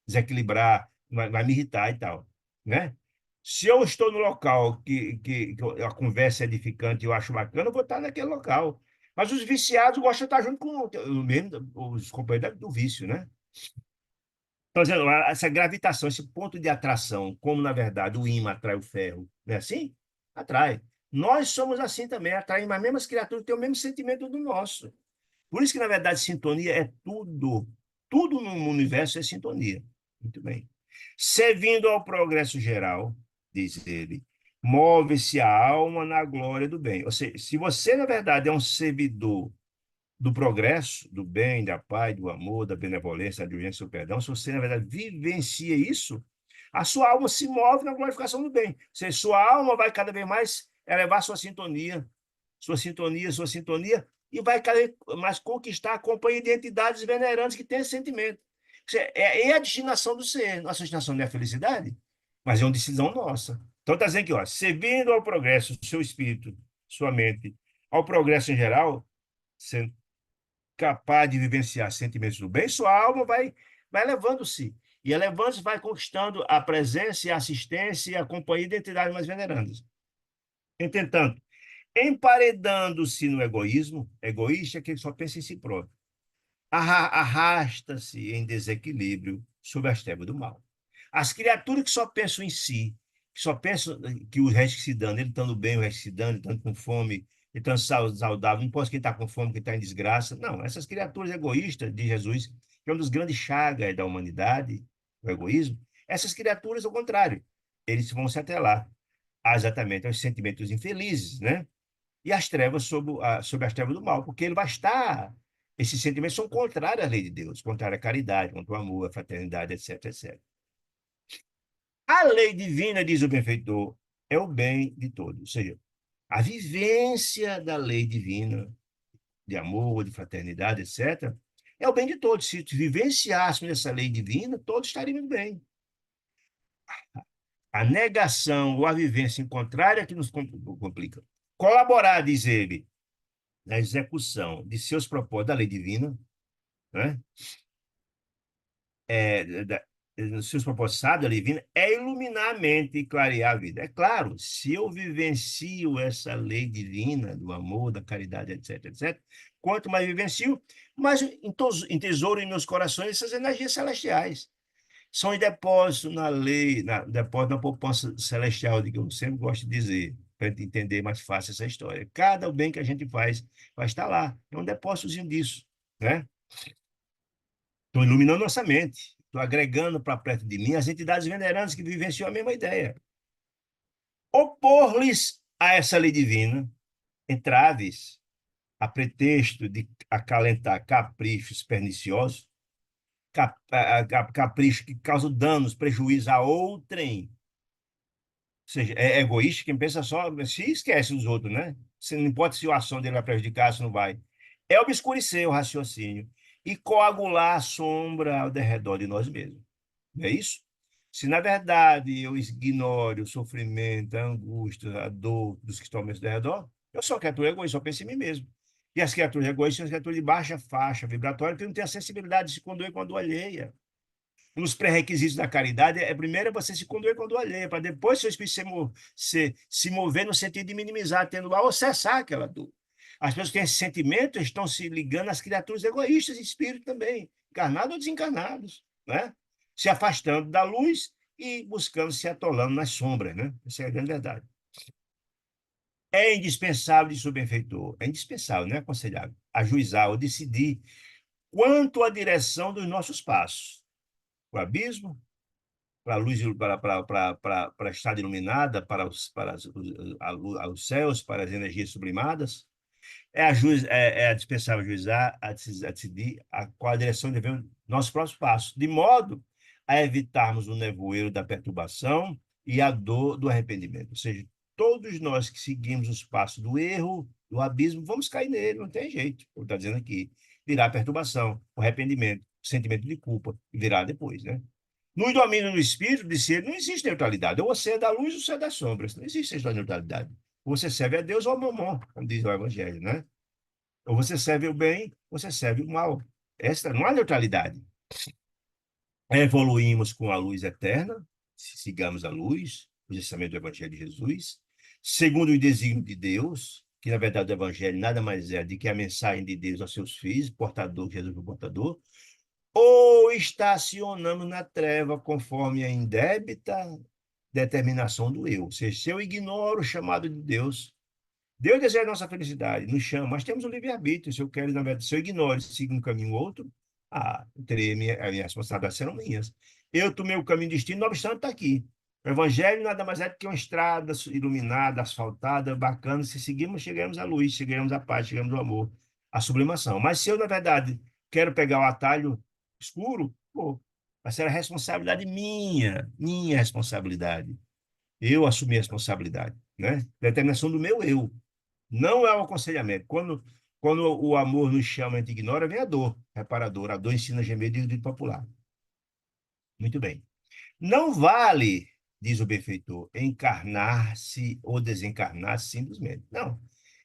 desequilibrar, vai me irritar e tal, né? Se eu estou no local que a conversa é edificante e eu acho bacana, eu vou estar naquele local. Mas os viciados gostam de estar junto com os companheiros do vício, né? Estou dizendo, essa gravitação, esse ponto de atração, como na verdade o ímã atrai o ferro, não é assim? Atrai. Nós somos assim também, atraímos as mesmas criaturas que têm o mesmo sentimento do nosso. Por isso que, na verdade, sintonia é tudo. Tudo no universo é sintonia. Muito bem. Servindo ao progresso geral, diz ele, move-se a alma na glória do bem. Ou seja, se você, na verdade, é um servidor do progresso, do bem, da paz, do amor, da benevolência, da diligência, do perdão, se você, na verdade, vivencia isso, a sua alma se move na glorificação do bem. Ou seja, sua alma vai cada vez mais elevar sua sintonia, e vai cada vez mais conquistar a companhia de entidades venerantes que têm esse sentimento. É a destinação do ser. Nossa destinação não é a felicidade, mas é uma decisão nossa. Então, está dizendo aqui, ó, servindo ao progresso, seu espírito, sua mente, ao progresso em geral, capaz de vivenciar sentimentos do bem, sua alma vai elevando-se. E elevando-se, vai conquistando a presença e a assistência e a companhia de entidades mais venerandas. Entretanto, emparedando-se no egoísmo, egoísta é aquele que só pensa em si próprio, arrasta-se em desequilíbrio sob as trevas do mal. As criaturas que só pensam em si, que só pensam que o resto se dando, ele estando bem, o resto se dando, ele estando com fome, ele estando saudável, não importa quem está com fome, quem está em desgraça. Não, essas criaturas egoístas de Jesus, que é um dos grandes chagas da humanidade, o egoísmo, essas criaturas, ao contrário, eles vão se atrelar exatamente aos sentimentos infelizes, né? E as trevas sob as trevas do mal, porque ele vai estar. Esses sentimentos são contrários à lei de Deus, contrários à caridade, contra o amor, à fraternidade, etc, etc. A lei divina, diz o benfeitor, é o bem de todos. Ou seja, a vivência da lei divina, de amor, de fraternidade, etc., é o bem de todos. Se vivenciássemos essa lei divina, todos estaríamos bem. A negação ou a vivência em contrário é que nos complica. Colaborar, diz ele, na execução de seus propósitos da lei divina, né? Nos seus propósitos sábios, da lei divina, é iluminar a mente e clarear a vida. É claro, se eu vivencio essa lei divina do amor, da caridade, etc, etc, quanto mais vivencio, mais entesouro em meus corações essas energias celestiais. São em depósito na lei, depósito na poupança celestial, de que eu sempre gosto de dizer, para entender mais fácil essa história. Cada bem que a gente faz vai estar lá. É um depósitozinho disso, né? Estou iluminando nossa mente. Estou agregando para perto de mim as entidades venerantes que vivenciam a mesma ideia. Opor-lhes a essa lei divina entraves, a pretexto de acalentar caprichos perniciosos, caprichos que causam danos, prejuízo a outrem. Ou seja, é egoísta quem pensa só, se esquece dos outros, né? Se, não importa se a ação dele vai prejudicar, se não vai. É obscurecer o raciocínio e coagular a sombra ao derredor de nós mesmos. Não é isso? Se, na verdade, eu ignoro o sofrimento, a angústia, a dor dos que estão ao meu redor, eu sou uma criatura egoísta, só penso em mim mesmo. E as criaturas egoístas são as criaturas de baixa faixa vibratória que não têm a sensibilidade de se condoer com a dor alheia. Um dos pré-requisitos da caridade primeiro, é você se condoer com a dor alheia, para depois seu espírito se mover no sentido de minimizar, tendo lá, ou cessar aquela dor. As pessoas que têm esse sentimento estão se ligando às criaturas egoístas de espírito também, encarnados ou desencarnados, né? Se afastando da luz e buscando se atolando nas sombras, né? Essa é a grande verdade. É indispensável, disse o benfeitor, é indispensável, não é aconselhável, ajuizar ou decidir quanto à direção dos nossos passos. O abismo, para a luz, para a estrada iluminada, os céus, para as energias sublimadas. É dispensável juizar, a decidir qual a direção devemos nossos próximos passos, de modo a evitarmos o nevoeiro da perturbação e a dor do arrependimento. Ou seja, todos nós que seguimos os passos do erro, do abismo, vamos cair nele, não tem jeito. Como está dizendo aqui, virá a perturbação, o arrependimento, o sentimento de culpa, e virá depois, né? No domínio do espírito, disse ele, não existe neutralidade. Ou você é da luz ou você é das sombras. Não existe essa neutralidade. Ou você serve a Deus ou ao mamon, como diz o Evangelho, né? Ou você serve o bem, ou você serve o mal. Esta não há neutralidade. Evoluímos com a luz eterna, se sigamos a luz, o ensinamento do Evangelho de Jesus, segundo o desígnio de Deus, que na verdade o Evangelho nada mais é do que a mensagem de Deus aos seus filhos, portador, Jesus o portador, ou estacionamos na treva conforme a indébita determinação do eu. Ou seja, se eu ignoro o chamado de Deus, Deus deseja a nossa felicidade, nos chama, mas temos o livre-arbítrio. Se eu quero, na verdade, se eu ignoro e sigo um caminho ou outro, eu terei a minha responsabilidade serão minhas. Eu tomei o caminho de destino, não obstante está aqui. O Evangelho nada mais é do que uma estrada iluminada, asfaltada, bacana. Se seguirmos, chegamos à luz, chegamos à paz, chegamos ao amor, à sublimação. Mas se eu, na verdade, quero pegar o atalho escuro, pô, vai ser a responsabilidade minha responsabilidade. Eu assumi a responsabilidade, né? Determinação do meu eu. Não é o aconselhamento. Quando o amor nos chama, a gente ignora, vem a dor reparadora. A dor ensina a gemer, diz o dito popular. Muito bem. Não vale, diz o benfeitor, encarnar-se ou desencarnar-se simplesmente. Não.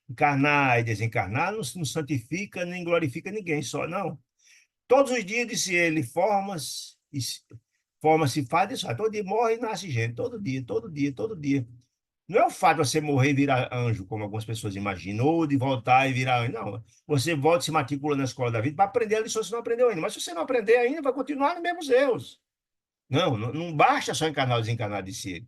encarnar e desencarnar não santifica nem glorifica ninguém, só não. Todos os dias, disse ele, forma-se, faz isso, todo dia morre e nasce gente, todo dia, todo dia, todo dia. Não é o fato de você morrer e virar anjo, como algumas pessoas imaginam, ou de voltar e virar anjo. Não. Você volta e se matricula na escola da vida para aprender a lição se não aprendeu ainda. Mas se você não aprender ainda, vai continuar nos mesmos erros. Não basta só encarnar ou desencarnar, disse ele.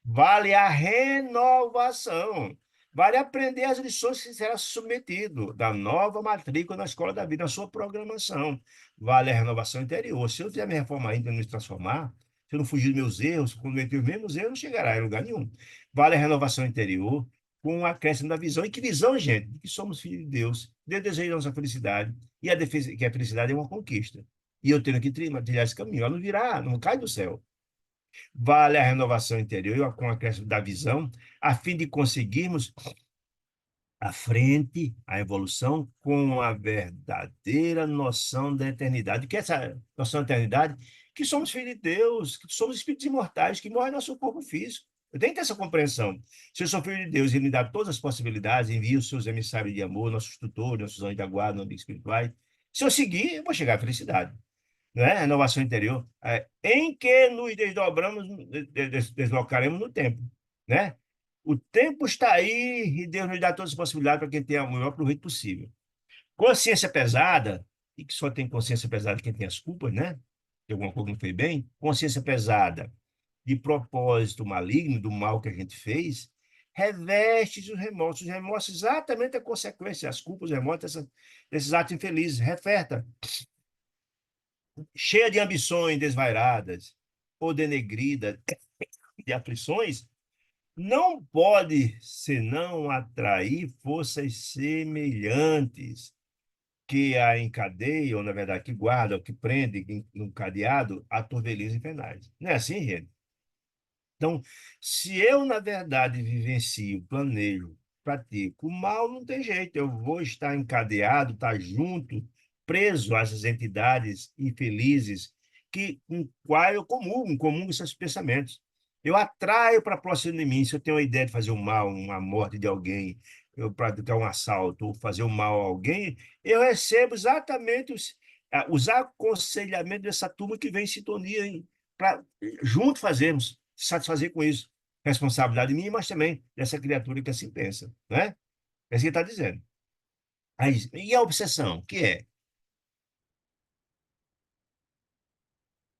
Vale a renovação. Vale aprender as lições que será submetido da nova matrícula na escola da vida, na sua programação. Vale a renovação interior. Se eu fizer minha reforma ainda não me transformar, se eu não fugir dos meus erros, cometer os mesmos erros, não chegará em lugar nenhum. Vale a renovação interior com o acréscimo da visão. E que visão, gente? De que somos filhos de Deus. Deus deseja a nossa felicidade. E a defesa, que a felicidade é uma conquista. E eu tenho que trilhar esse caminho. Ela não virá, não cai do céu. Vale a renovação interior com o acréscimo da visão, a fim de conseguirmos à frente, a evolução, com a verdadeira noção da eternidade. O que é essa noção da eternidade? Que somos filhos de Deus, que somos espíritos imortais, que morrem no nosso corpo físico. Eu tenho que ter essa compreensão. Se eu sou filho de Deus e Ele me dá todas as possibilidades, envia os seus emissários de amor, nossos tutores, nossos anjos da guarda, nossos espirituais. Se eu seguir, eu vou chegar à felicidade, né? Renovação interior, em que nos desdobramos, deslocaremos no tempo, né? O tempo está aí e Deus nos dá todas as possibilidades para quem tem o maior proveito possível. Consciência pesada, e que só tem consciência pesada quem tem as culpas, né? Que alguma coisa não foi bem. Consciência pesada de propósito maligno, do mal que a gente fez, reveste os remorsos. Os remorsos exatamente a consequência, as culpas, os remorsos desses atos infelizes. Referta, cheia de ambições desvairadas ou denegrida de aflições, não pode senão atrair forças semelhantes que a encadeiam, na verdade, que guardam, que prendem no cadeado a turvelins infernais. Não é assim, gente? Então, se eu, na verdade, vivencio, planejo, pratico o mal, não tem jeito. Eu vou estar encadeado, estar junto, preso a essas entidades infelizes com qual eu comungo esses pensamentos. Eu atraio para próximo de mim. Se eu tenho a ideia de fazer o mal, uma morte de alguém, eu praticar um assalto ou fazer o mal a alguém, eu recebo exatamente os aconselhamentos dessa turma que vem em sintonia para junto fazermos satisfazer com isso. Responsabilidade minha, mas também dessa criatura que assim pensa, né? É isso que ele está dizendo. Aí, e a obsessão, que é?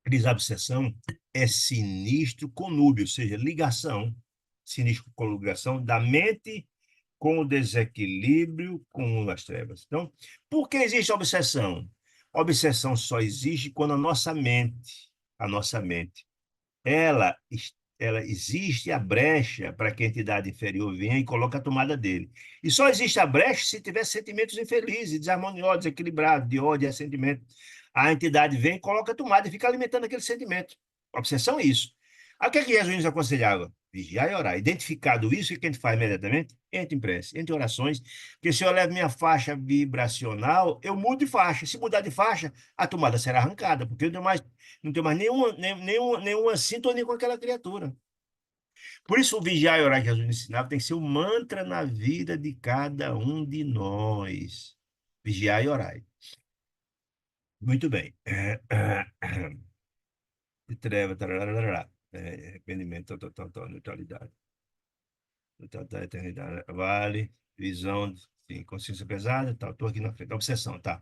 Diz a obsessão é sinistro conúbio, ou seja, ligação, sinistro coligação da mente com o desequilíbrio com as trevas. Então, por que existe a obsessão? A obsessão só existe quando a nossa mente ela, ela existe a brecha para que a entidade inferior venha e coloque a tomada dele. E só existe a brecha se tiver sentimentos infelizes, desarmoniosos, desequilibrados, de ódio e ressentimento. A entidade vem, coloca a tomada e fica alimentando aquele sentimento. Obsessão é isso. Aí o que é que Jesus nos aconselhava? Vigiar e orar. Identificado isso, o que a gente faz imediatamente? Entra em prece, entra em orações, porque se eu levo minha faixa vibracional, eu mudo de faixa. Se mudar de faixa, a tomada será arrancada, porque eu não tenho mais nenhuma sintonia com aquela criatura. Por isso, o vigiar e orar que Jesus ensinava tem que ser um mantra na vida de cada um de nós. Vigiar e orar. Muito bem. De treva, tararara, arrependimento, total, neutralidade. Total, eternidade, vale, visão, sim, consciência pesada, tá, estou aqui na frente, obsessão, tá.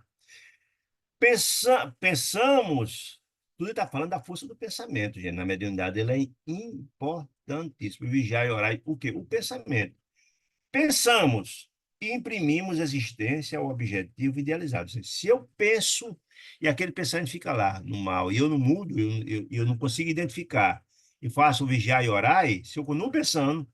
Pensamos, tudo está falando da força do pensamento, gente. Na mediunidade, ele é importantíssimo. Vigiar e orar. O quê? O pensamento. Pensamos e imprimimos existência ao objetivo idealizado. Ou seja, se eu penso e aquele pensamento fica lá, no mal, e eu não mudo, eu não consigo identificar, e faço o vigiar e orar, se eu continuo pensando,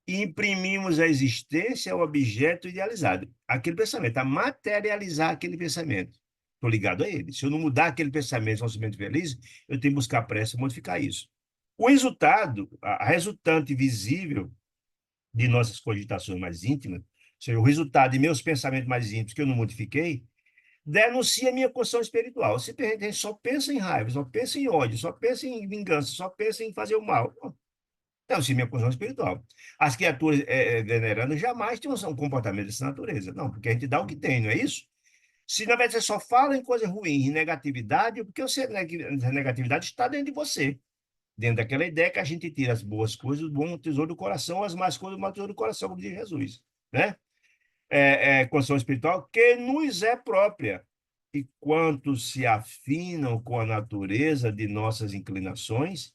e imprimimos a existência ao objeto idealizado. Aquele pensamento, a materializar aquele pensamento. Estou ligado a ele. Se eu não mudar aquele pensamento, sentimento feliz, eu tenho que buscar pressa modificar isso. O resultado, a resultante visível de nossas cogitações mais íntimas, ou seja, o resultado de meus pensamentos mais íntimos que eu não modifiquei, denuncia a minha condição espiritual. Se a gente só pensa em raiva, só pensa em ódio, só pensa em vingança, só pensa em fazer o mal, Não, sim, minha posição espiritual. As criaturas venerando jamais têm um comportamento dessa natureza. Não, porque a gente dá o que tem, não é isso? Se na verdade você só fala em coisa ruim, em negatividade, porque a negatividade está dentro de você. Dentro daquela ideia que a gente tira as boas coisas, o bom tesouro do coração, as más coisas, o mau tesouro do coração, como diz Jesus. Né? Condição espiritual que nos é própria. E quantos se afinam com a natureza de nossas inclinações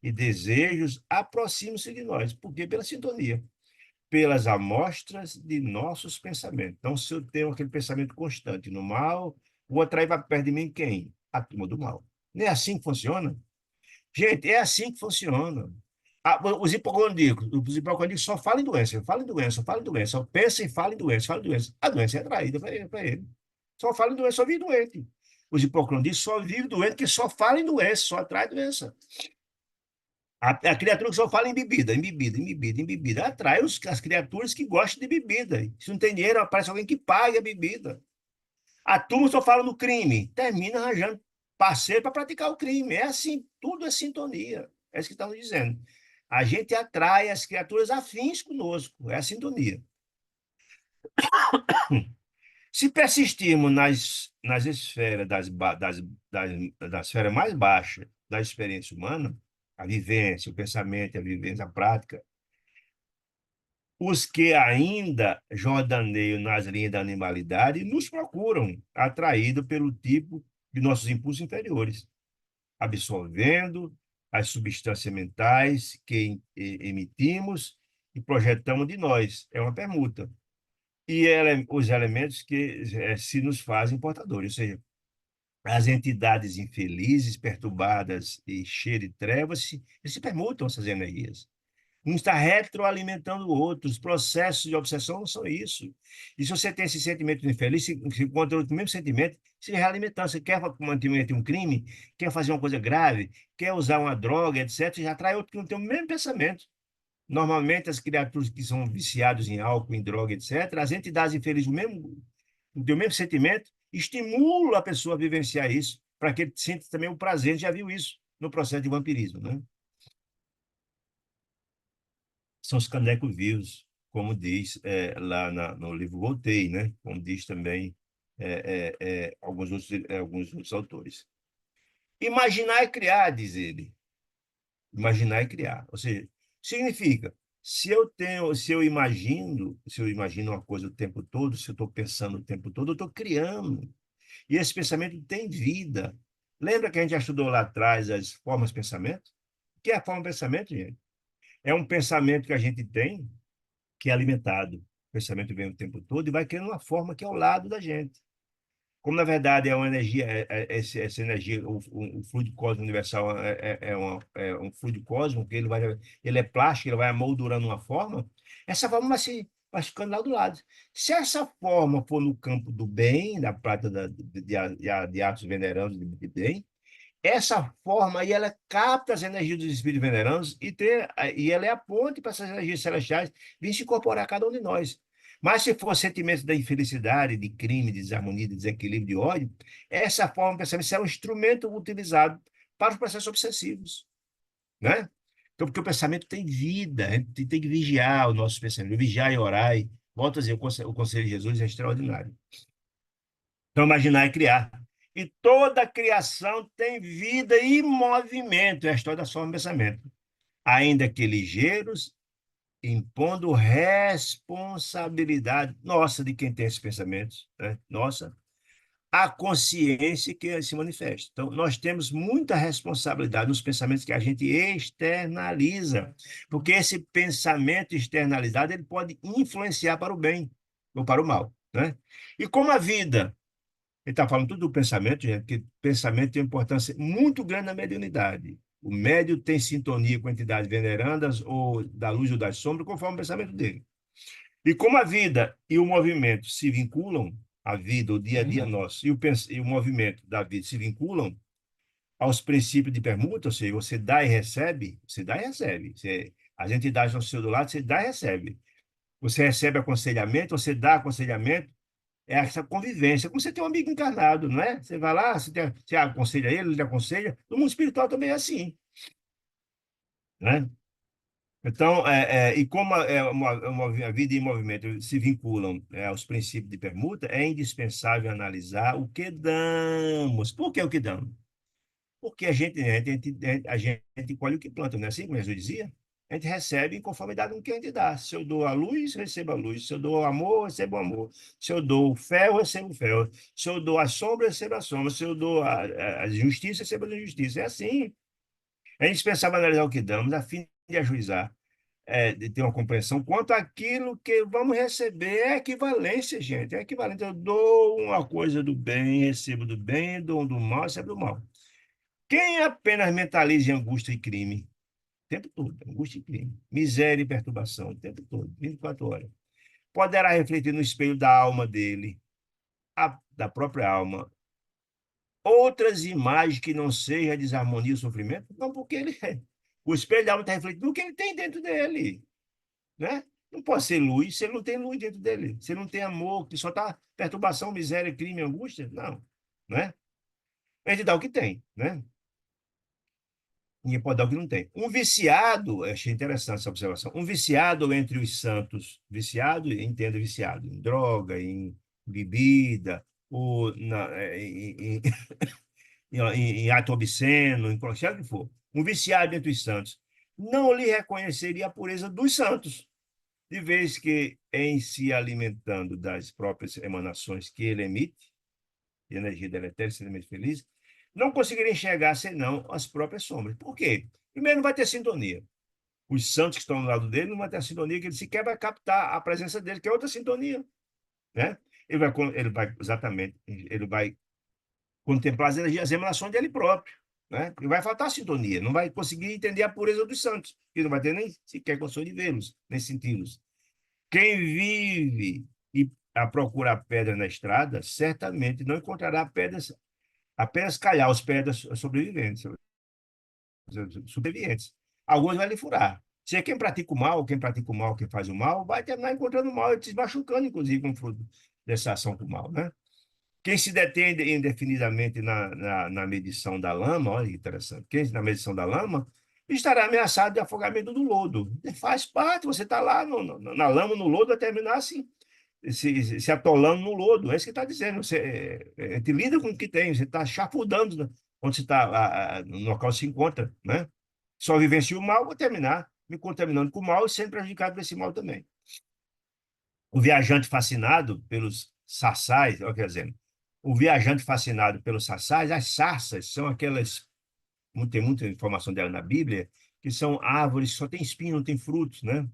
e desejos, aproximam-se de nós. Por quê? Pela sintonia, pelas amostras de nossos pensamentos. Então, se eu tenho aquele pensamento constante no mal, vou atrair para perto de mim quem? A turma do mal. Não é assim que funciona? Gente, é assim que funciona. Os hipocondríacos só falam em doença, só falam em doença, só pensam e falam em doença, falam em doença. A doença é atraída para ele. Só fala em doença, só vive doente. Os hipocondríacos só vivem doente, que só fala em doença, só atrai doença. A criatura que só fala em bebida, em bebida, em bebida, em bebida, atrai as criaturas que gostam de bebida. Se não tem dinheiro, aparece alguém que pague a bebida. A turma só fala no crime, termina arranjando parceiro para praticar o crime. É assim, tudo é sintonia. É isso que estamos dizendo. A gente atrai as criaturas afins conosco, é a sintonia. Se persistirmos nas esferas da esfera mais baixa da experiência humana, a vivência, o pensamento, a vivência, a prática, os que ainda jordaneiam nas linhas da animalidade nos procuram, atraídos pelo tipo de nossos impulsos inferiores, absorvendo as substâncias mentais que emitimos e projetamos de nós. É uma permuta. E os elementos que se nos fazem portadores, ou seja, as entidades infelizes, perturbadas e cheias de trevas, se permutam essas energias. Um está retroalimentando o outro. Os processos de obsessão não são isso. E se você tem esse sentimento infeliz, se encontra outro mesmo sentimento, se realimentando. Você quer manter um crime, quer fazer uma coisa grave, quer usar uma droga, etc., já atrai outro que não tem o mesmo pensamento. Normalmente, as criaturas que são viciadas em álcool, em droga, etc., as entidades infelizes, o mesmo sentimento, estimulam a pessoa a vivenciar isso, para que ele sinta também o prazer. A gente já viu isso no processo de vampirismo, né? São os canecos vivos, como diz lá no livro Voltei, né? Como diz também alguns outros autores. Imaginar é criar, diz ele. Imaginar é criar. Ou seja, significa, se eu imagino uma coisa o tempo todo, se eu estou pensando o tempo todo, eu estou criando. E esse pensamento tem vida. Lembra que a gente já estudou lá atrás as formas de pensamento? O que é a forma de pensamento, gente? É um pensamento que a gente tem que é alimentado. O pensamento vem o tempo todo e vai criando uma forma que é ao lado da gente. Como, na verdade, é uma energia, essa energia, o fluido cósmico universal é um fluido cósmico, que ele é plástico, ele vai amoldurando uma forma, essa forma vai ficando lá do lado. Se essa forma for no campo do bem, da prática de atos venerandos de bem, essa forma aí, ela capta as energias dos espíritos venerandos e ela é a ponte para essas energias celestiais vir se incorporar a cada um de nós. Mas se for sentimento da infelicidade, de crime, de desarmonia, de desequilíbrio, de ódio, essa forma de pensamento será um instrumento utilizado para os processos obsessivos, né? Então, porque o pensamento tem vida, a gente tem que vigiar o nosso pensamento, vigiar e orar. Volto a dizer, o conselho de Jesus é extraordinário. Então, imaginar é criar. E toda criação tem vida e movimento, é a história da forma de pensamento. Ainda que ligeiros, impondo responsabilidade, nossa, de quem tem esses pensamentos, né? Nossa, a consciência que se manifesta. Então, nós temos muita responsabilidade nos pensamentos que a gente externaliza, porque esse pensamento externalizado ele pode influenciar para o bem ou para o mal, né? E como a vida ele está falando tudo do pensamento, gente, que pensamento tem importância muito grande na mediunidade. O médium tem sintonia com entidades venerandas ou da luz ou das sombras, conforme o pensamento dele. E como a vida e o movimento se vinculam, a vida, o dia a dia nosso, e o movimento da vida se vinculam aos princípios de permuta, ou seja, você dá e recebe, você dá e recebe. As entidades ao seu lado, você dá e recebe. Você recebe aconselhamento, você dá aconselhamento, é essa convivência. Como você tem um amigo encarnado, não é? Você vai lá, você aconselha ele, ele aconselha. No mundo espiritual também é assim, né? Então, e como a vida e movimento se vinculam aos princípios de permuta, é indispensável analisar o que damos. Por que o que damos? Porque a gente colhe o que planta, não é assim como Jesus dizia? A gente recebe em conformidade com o que a gente dá. Se eu dou a luz, recebo a luz. Se eu dou amor, recebo o amor. Se eu dou o ferro, recebo o ferro. Se eu dou a sombra, recebo a sombra. Se eu dou a justiça, recebo a justiça. É assim. É indispensável analisar o que damos, a fim de ajuizar, de ter uma compreensão quanto àquilo que vamos receber. É equivalência, gente. É equivalente. Eu dou uma coisa do bem, recebo do bem, dou do mal, recebo do mal. Quem apenas mentaliza em angústia e crime, o tempo todo, angústia e crime, miséria e perturbação, o tempo todo, 24 horas, poderá refletir no espelho da alma dele, da própria alma, outras imagens que não seja desarmonia e sofrimento? Não, porque o espelho da alma está refletindo o que ele tem dentro dele, né? Não pode ser luz se ele não tem luz dentro dele, se ele não tem amor, que só está perturbação, miséria, crime, angústia, não, né? A gente dá o que tem, né? Ninguém pode dar o que não tem. Um viciado, eu achei interessante essa observação, um viciado entre os santos, viciado, entenda viciado, em droga, em bebida, ou em ato obsceno, em qualquer que for, um viciado entre os santos, não lhe reconheceria a pureza dos santos, de vez que, em se alimentando das próprias emanações que ele emite, de energia deletéria, extremamente feliz, não conseguiria enxergar senão as próprias sombras. Por quê? Primeiro, não vai ter sintonia. Os santos que estão ao lado dele não vai ter a sintonia, que ele sequer vai captar a presença dele, que é outra sintonia, né? Ele vai exatamente, ele vai contemplar as energias, as emanações dele próprio, né? E vai faltar a sintonia, não vai conseguir entender a pureza dos santos, e não vai ter nem sequer condição de vê-los, nem senti-los. Quem vive a procurar pedra na estrada, certamente não encontrará pedras, apenas calhar os pedras sobreviventes, sobreviventes. Alguns vai lhe furar. Se é quem pratica o mal, quem pratica o mal, quem faz o mal, vai terminar encontrando o mal e se machucando, inclusive, com fruto dessa ação com o mal, né? Quem se detém indefinidamente na medição da lama, olha que interessante, quem na medição da lama estará ameaçado de afogamento do lodo. Faz parte, você está lá na lama, no lodo, vai terminar assim, se atolando no lodo. É isso que está dizendo. A gente lida com o que tem, você está chafurdando, né, onde você está, no local se encontra, né? Só vivencio o mal, vou terminar me contaminando com o mal e sendo prejudicado por esse mal também. O viajante fascinado pelos sarsais, ó, quer dizer, o viajante fascinado pelos sarsais, as sarsas são aquelas, tem muita informação dela na Bíblia, que são árvores que só tem espinho, não tem frutos, né?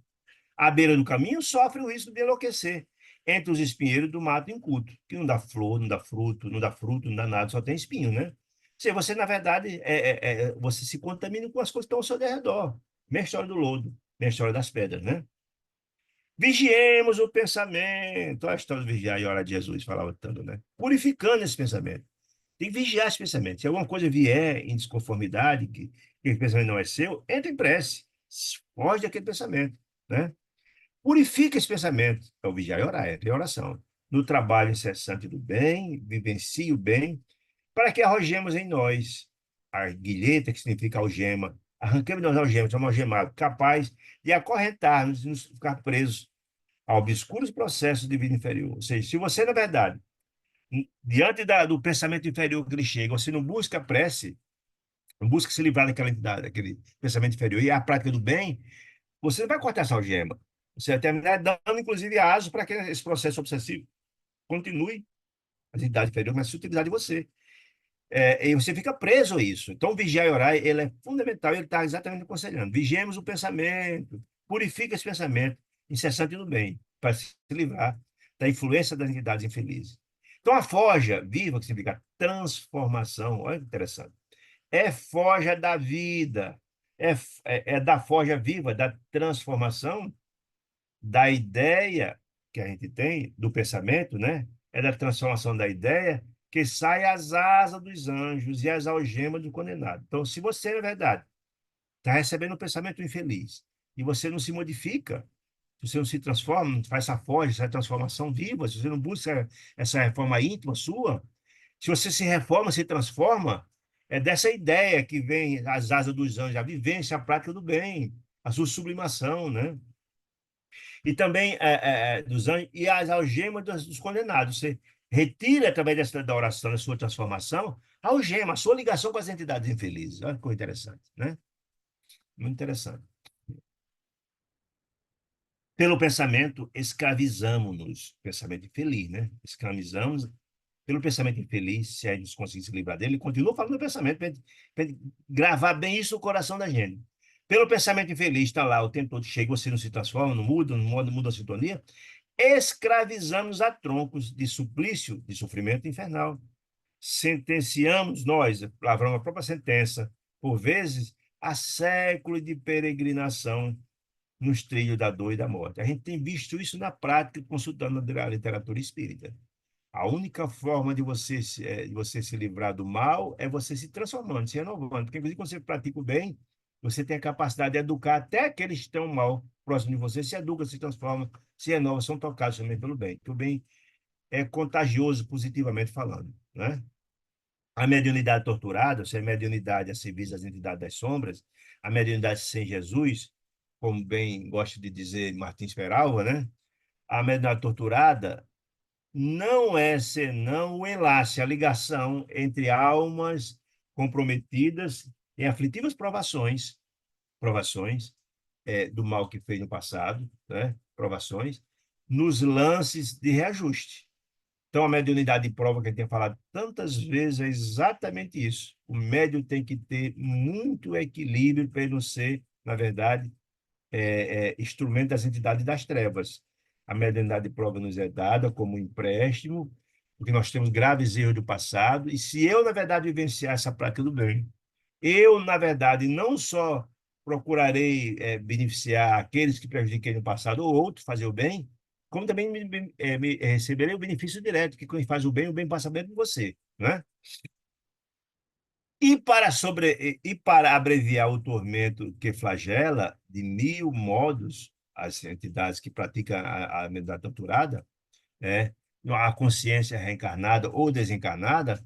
À beira do caminho sofre o risco de enlouquecer entre os espinheiros do mato inculto, que não dá flor, não dá fruto, não dá fruto, não dá nada, só tem espinho, né? Se você, na verdade, você se contamina com as coisas que estão ao seu redor. Mesma história do lodo, mesma história das pedras, né? Vigiemos o pensamento. Olha a história do vigiar e orar de Jesus, falava tanto, né? Purificando esse pensamento. Tem que vigiar esse pensamento. Se alguma coisa vier em desconformidade, que esse pensamento não é seu, entra em prece. Foge daquele pensamento, né? Purifica esse pensamento. Então, vigiar e orar, é oração. No trabalho incessante do bem, vivencie o bem, para que arrojemos em nós a guilheta, que significa algema, arranquemos nós algemas, somos algemados, capaz de acorrentar-nos e nos ficar presos a obscuros processos de vida inferior. Ou seja, se você, na verdade, diante do pensamento inferior que ele chega, você não busca prece, não busca se livrar daquela entidade, daquele pensamento inferior e a prática do bem, você não vai cortar essa algema. Você vai terminar dando, inclusive, aso para que esse processo obsessivo continue, a entidade inferior começa a se utilizar de você. E você fica preso a isso. Então, vigiar e orar, ele é fundamental, ele está exatamente aconselhando. Vigiemos o pensamento, purifica esse pensamento, incessante no bem, para se livrar da influência das entidades infelizes. Então, a forja viva, que significa transformação, olha que interessante, é forja da vida, é da forja viva, da transformação, da ideia que a gente tem, do pensamento, né? É da transformação da ideia que sai as asas dos anjos e as algemas do condenado. Então, se você, na verdade, está recebendo um pensamento infeliz e você não se modifica, se você não se transforma, não faz essa forja, essa transformação viva, se você não busca essa reforma íntima sua, se você se reforma, se transforma, é dessa ideia que vem as asas dos anjos, a vivência, a prática do bem, a sua sublimação, né? E também dos anjos e as algemas dos condenados. Você retira, através da oração, da sua transformação, a algema, a sua ligação com as entidades infelizes. Olha que coisa interessante, né? Muito interessante. Pelo pensamento, escravizamos-nos. Pensamento infeliz, né? Escravizamos pelo pensamento infeliz, se a gente conseguir se livrar dele, ele continua falando do pensamento, para gravar bem isso no coração da gente. Pelo pensamento infeliz, está lá o tempo todo, chega, você não se transforma, não muda, não muda a sintonia, escravizamos a troncos de suplício, de sofrimento infernal. Sentenciamos nós, lavramos a própria sentença, por vezes, a século de peregrinação nos trilhos da dor e da morte. A gente tem visto isso na prática, consultando a literatura espírita. A única forma de você se livrar do mal é você se transformando, se renovando. Porque, inclusive, quando você pratica o bem, você tem a capacidade de educar até aqueles que estão mal próximo de você, se educa, se transforma, se renova, são tocados também pelo bem. Porque o bem é contagioso, positivamente falando, né? A mediunidade torturada, se é mediunidade a serviço das entidades das sombras, a mediunidade sem Jesus, como bem gosta de dizer Martins Peralva, né? A mediunidade torturada não é senão o enlace, a ligação entre almas comprometidas em aflitivas provações do mal que fez no passado, né? Provações, nos lances de reajuste. Então, a mediunidade de prova que a gente tem falado tantas vezes é exatamente isso. O médium tem que ter muito equilíbrio para ele não ser, na verdade, instrumento das entidades das trevas. A mediunidade de prova nos é dada como um empréstimo, porque nós temos graves erros do passado, e se eu, na verdade, vivenciar essa prática do bem, eu, na verdade, não só procurarei beneficiar aqueles que prejudiquei no passado, ou outros fazer o bem, como também receberei o benefício direto, que quem faz o bem passa bem com você, né? E para abreviar o tormento que flagela de mil modos as entidades que praticam a mediunidade torturada, é, a consciência reencarnada ou desencarnada,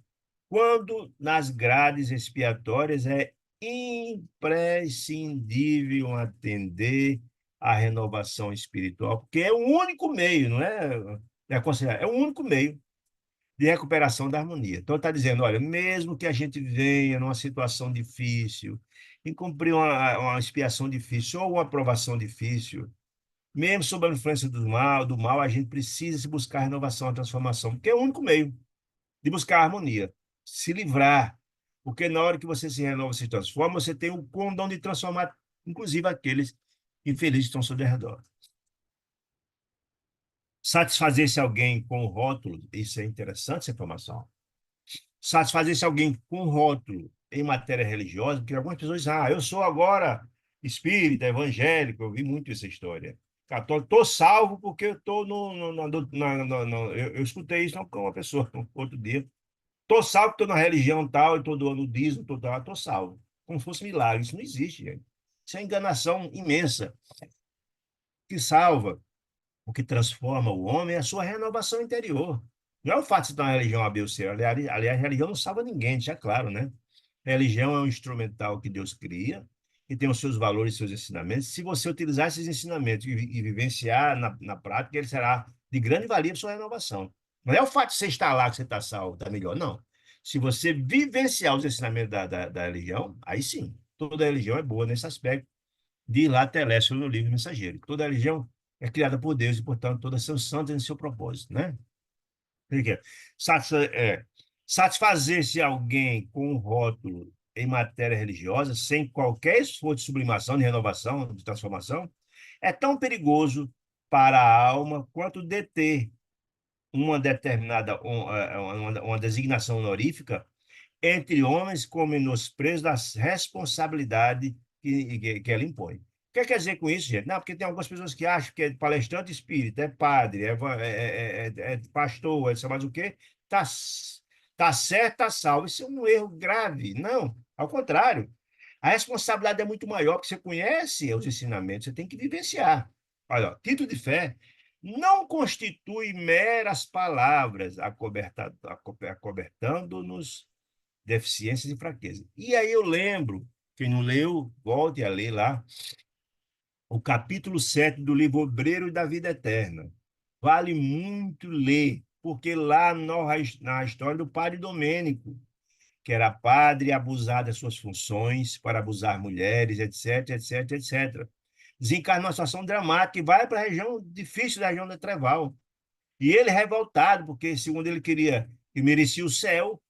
quando nas grades expiatórias é imprescindível atender à renovação espiritual, porque é o único meio, não é? É o único meio de recuperação da harmonia. Então, está dizendo, olha, mesmo que a gente venha numa situação difícil, em cumprir uma expiação difícil ou uma aprovação difícil, mesmo sob a influência do mal, a gente precisa se buscar a renovação, a transformação, porque é o único meio de buscar a harmonia, se livrar. Porque na hora que você se renova, se transforma, você tem o condão de transformar, inclusive, aqueles infelizes que estão ao seu redor. Satisfazer-se alguém com o rótulo, isso é interessante, essa informação. Satisfazer-se alguém com rótulo em matéria religiosa, porque algumas pessoas dizem, eu sou agora espírita, evangélico, eu vi muito essa história. Católico, estou salvo porque eu estou eu escutei isso com uma pessoa outro dia. Estou salvo, estou na religião tal, estou doando dízimo, estou salvo. Como se fosse milagre. Isso não existe, gente. Isso é enganação imensa. O que salva, o que transforma o homem é a sua renovação interior. Não é o fato de estar na religião A, B ou C. Aliás, a religião não salva ninguém, deixa claro, né? A religião é um instrumental que Deus cria, que tem os seus valores e seus ensinamentos. Se você utilizar esses ensinamentos e vivenciar na prática, ele será de grande valia para sua renovação. Não é o fato de você estar lá que você está salvo, está melhor, não. Se você vivenciar os ensinamentos da religião, aí sim, toda religião é boa nesse aspecto, de lá Telésforo no livro Mensageiro. Toda religião é criada por Deus e, portanto, todas são santas em seu propósito, né? Por quê? Satisfazer-se alguém com um rótulo em matéria religiosa, sem qualquer esforço de sublimação, de renovação, de transformação, é tão perigoso para a alma quanto deter uma determinada uma designação honorífica entre homens com menosprezo da responsabilidade que ela impõe. O que quer dizer com isso, gente? Não, porque tem algumas pessoas que acham que é palestrante espírita, é padre, é pastor, é sei mais o quê, tá certo, tá salvo. Isso é um erro grave. Não, ao contrário. A responsabilidade é muito maior, porque você conhece os ensinamentos, você tem que vivenciar. Olha, ó, título de fé não constitui meras palavras acobertando-nos deficiências e fraquezas. E aí eu lembro, quem não leu, volte a ler lá, o capítulo 7 do livro Obreiros da Vida Eterna. Vale muito ler, porque lá na história do padre Domênico, que era padre e abusar das suas funções para abusar mulheres, etc, etc, etc. Desencarna uma situação dramática e vai para a região difícil da região da Treval. E ele é revoltado, porque segundo ele queria e merecia o céu,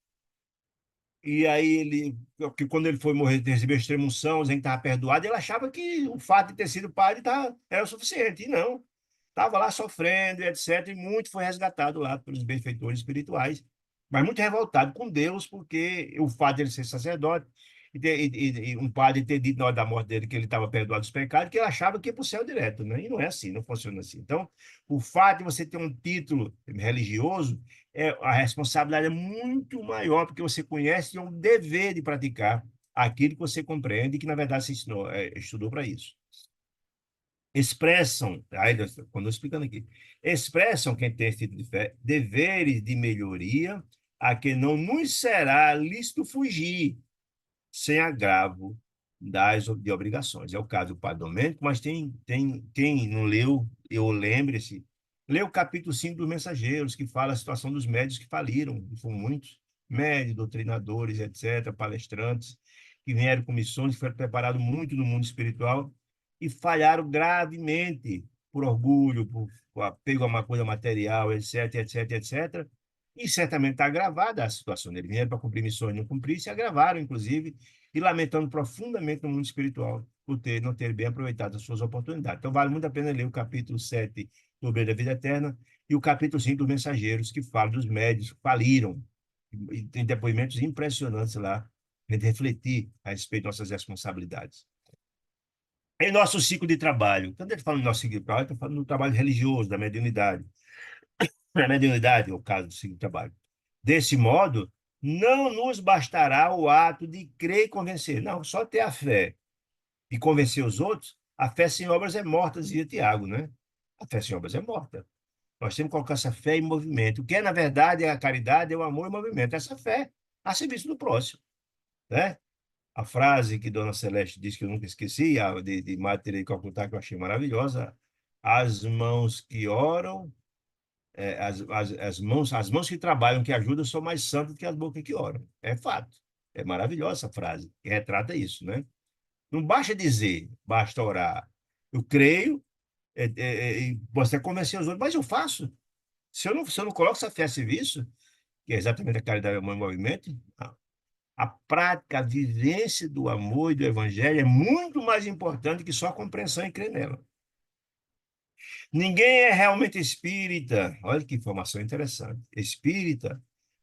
e aí ele, que quando ele foi morrer, recebeu a extrema-unção, dizendo que estava perdoado, ele achava que o fato de ter sido padre era o suficiente, e não. Estava lá sofrendo, e etc., e muito foi resgatado lá pelos benfeitores espirituais, mas muito revoltado com Deus, porque o fato de ele ser sacerdote, e um padre ter dito na hora da morte dele que ele estava perdoado dos pecados, que ele achava que ia para o céu direto, né? E não é assim, não funciona assim. Então, o fato de você ter um título religioso, a responsabilidade é muito maior, porque você conhece e é um dever de praticar aquilo que você compreende e que, na verdade, você ensinou, estudou para isso. Expressam, aí, quando eu explicando aqui, expressam quem tem esse tipo de fé, deveres de melhoria a que não nos será lícito fugir, sem agravo de obrigações. É o caso do Padre Domênico, mas tem quem não leu, eu lembre-se, leu o capítulo 5 dos Mensageiros, que fala a situação dos médios que faliram, e foram muitos, médios, doutrinadores, etc., palestrantes, que vieram com missões, que foram preparados muito no mundo espiritual e falharam gravemente por orgulho, por apego a uma coisa material, etc., etc., etc., e certamente está agravada a situação dele. Vieram para cumprir missões e não cumprir, se agravaram, inclusive, e lamentando profundamente no mundo espiritual por não ter bem aproveitado as suas oportunidades. Então, vale muito a pena ler o capítulo 7 do Obreiro da Vida Eterna e o capítulo 5 dos Mensageiros, que fala dos médios que faliram. E tem depoimentos impressionantes lá, a gente refletir a respeito de nossas responsabilidades. Em nosso ciclo de trabalho, quando ele fala do nosso ciclo de trabalho, está falando do trabalho religioso, da mediunidade. A mediunidade é o caso do ciclo de trabalho. Desse modo, não nos bastará o ato de crer e convencer. Não, só ter a fé e convencer os outros. A fé sem obras é morta, dizia Tiago, né? A fé sem obras é morta. Nós temos que colocar essa fé em movimento. O que é, na verdade, é a caridade, é o amor em movimento. Essa fé a serviço do próximo, né? A frase que Dona Celeste disse, que eu nunca esqueci, de Madre Teresa de Calcutá, que eu achei maravilhosa: as mãos que oram, as mãos que trabalham, que ajudam, são mais santas do que as bocas que oram. É fato. É maravilhosa essa frase, que retrata isso, né? Não basta dizer, basta orar. Eu creio, e você convencer os outros, mas eu faço. Se eu não coloco essa fé a serviço, que é exatamente a caridade do movimento, a prática, a vivência do amor e do evangelho é muito mais importante que só a compreensão e crer nela. Ninguém é realmente espírita. Olha que informação interessante. Espírita,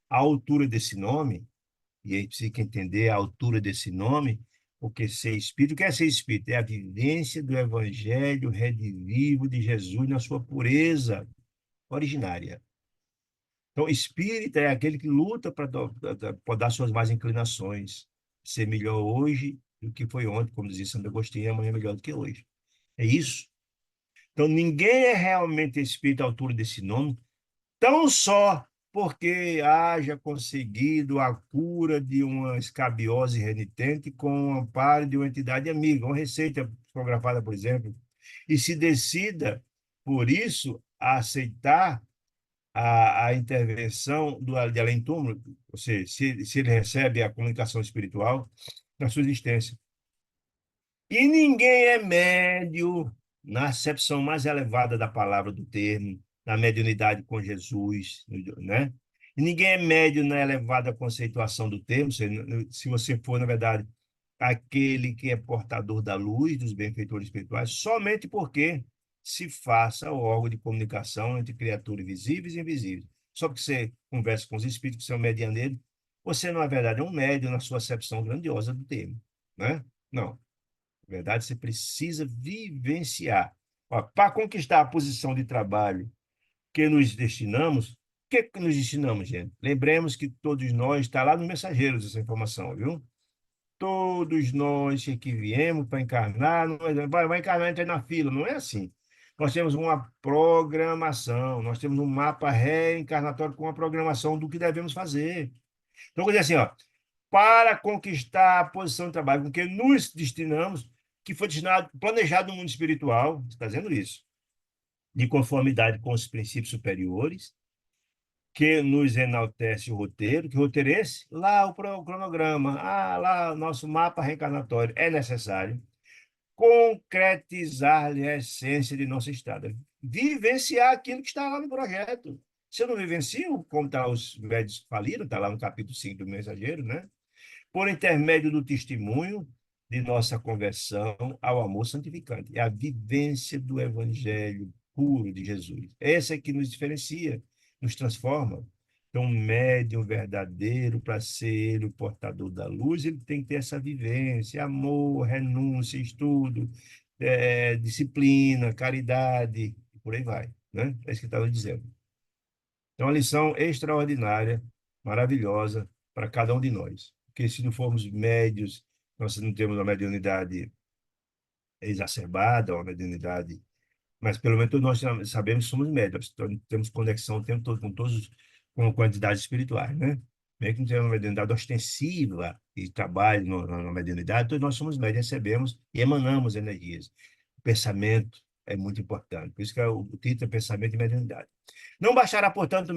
à altura desse nome, e aí precisa entender a altura desse nome, porque ser espírito, o que é ser espírito? É a vivência do evangelho redivivo de Jesus na sua pureza originária. Então, espírita é aquele que luta para podar suas más inclinações, ser melhor hoje do que foi ontem, como dizia Santo Agostinho, amanhã é melhor do que hoje. É isso. Então, ninguém é realmente espírito à altura desse nome, tão só porque haja conseguido a cura de uma escabiose renitente com o amparo de uma entidade amiga, uma receita psicografada, por exemplo, e se decida, por isso, a aceitar a intervenção de além-túmulo, ou seja, se ele recebe a comunicação espiritual na sua existência. E ninguém é médio na acepção mais elevada da palavra do termo, na mediunidade com Jesus, né? E ninguém é médio na elevada conceituação do termo, se você for, na verdade, aquele que é portador da luz dos benfeitores espirituais, somente porque se faça o órgão de comunicação entre criaturas visíveis e invisíveis. Só porque você conversa com os espíritos que são medianeiros, você, na verdade, é um médium na sua acepção grandiosa do termo, né? Não. Na verdade, você precisa vivenciar. Para conquistar a posição de trabalho que nos destinamos, o que nos destinamos, gente? Lembremos que todos nós, está lá no Mensageiros essa informação, viu? Todos nós que viemos para encarnar, não vai encarnar, entra na fila, não é assim. Nós temos uma programação, nós temos um mapa reencarnatório com uma programação do que devemos fazer. Então, quer dizer assim, ó, para conquistar a posição de trabalho com que nos destinamos, que foi destinado, planejado no mundo espiritual, está dizendo isso, de conformidade com os princípios superiores, que nos enaltece o roteiro. Que roteiro é esse? Lá o cronograma, lá o nosso mapa reencarnatório é necessário concretizar-lhe a essência de nosso estado, vivenciar aquilo que está lá no projeto. Se eu não vivencio, como tá, os médicos faliram, está lá no capítulo 5 do Mensageiro, né? Por intermédio do testemunho de nossa conversão ao amor santificante. É a vivência do evangelho puro de Jesus. Essa é que nos diferencia, nos transforma. Então, um médium verdadeiro, para ser ele o portador da luz, ele tem que ter essa vivência, amor, renúncia, estudo, disciplina, caridade, e por aí vai, né? É isso que eu estava dizendo. Então, uma lição extraordinária, maravilhosa para cada um de nós. Porque se não formos médios, nós não temos uma mediunidade exacerbada, uma mediunidade, mas pelo menos todos nós sabemos que somos médios, então temos conexão o tempo todo com todos, com quantidades espirituais, né? Mesmo que não tenha uma mediunidade ostensiva e trabalhe na mediunidade, todos nós somos médios, recebemos e emanamos energias. O pensamento é muito importante, por isso que o título é Pensamento e Mediunidade. Não bastará, portanto,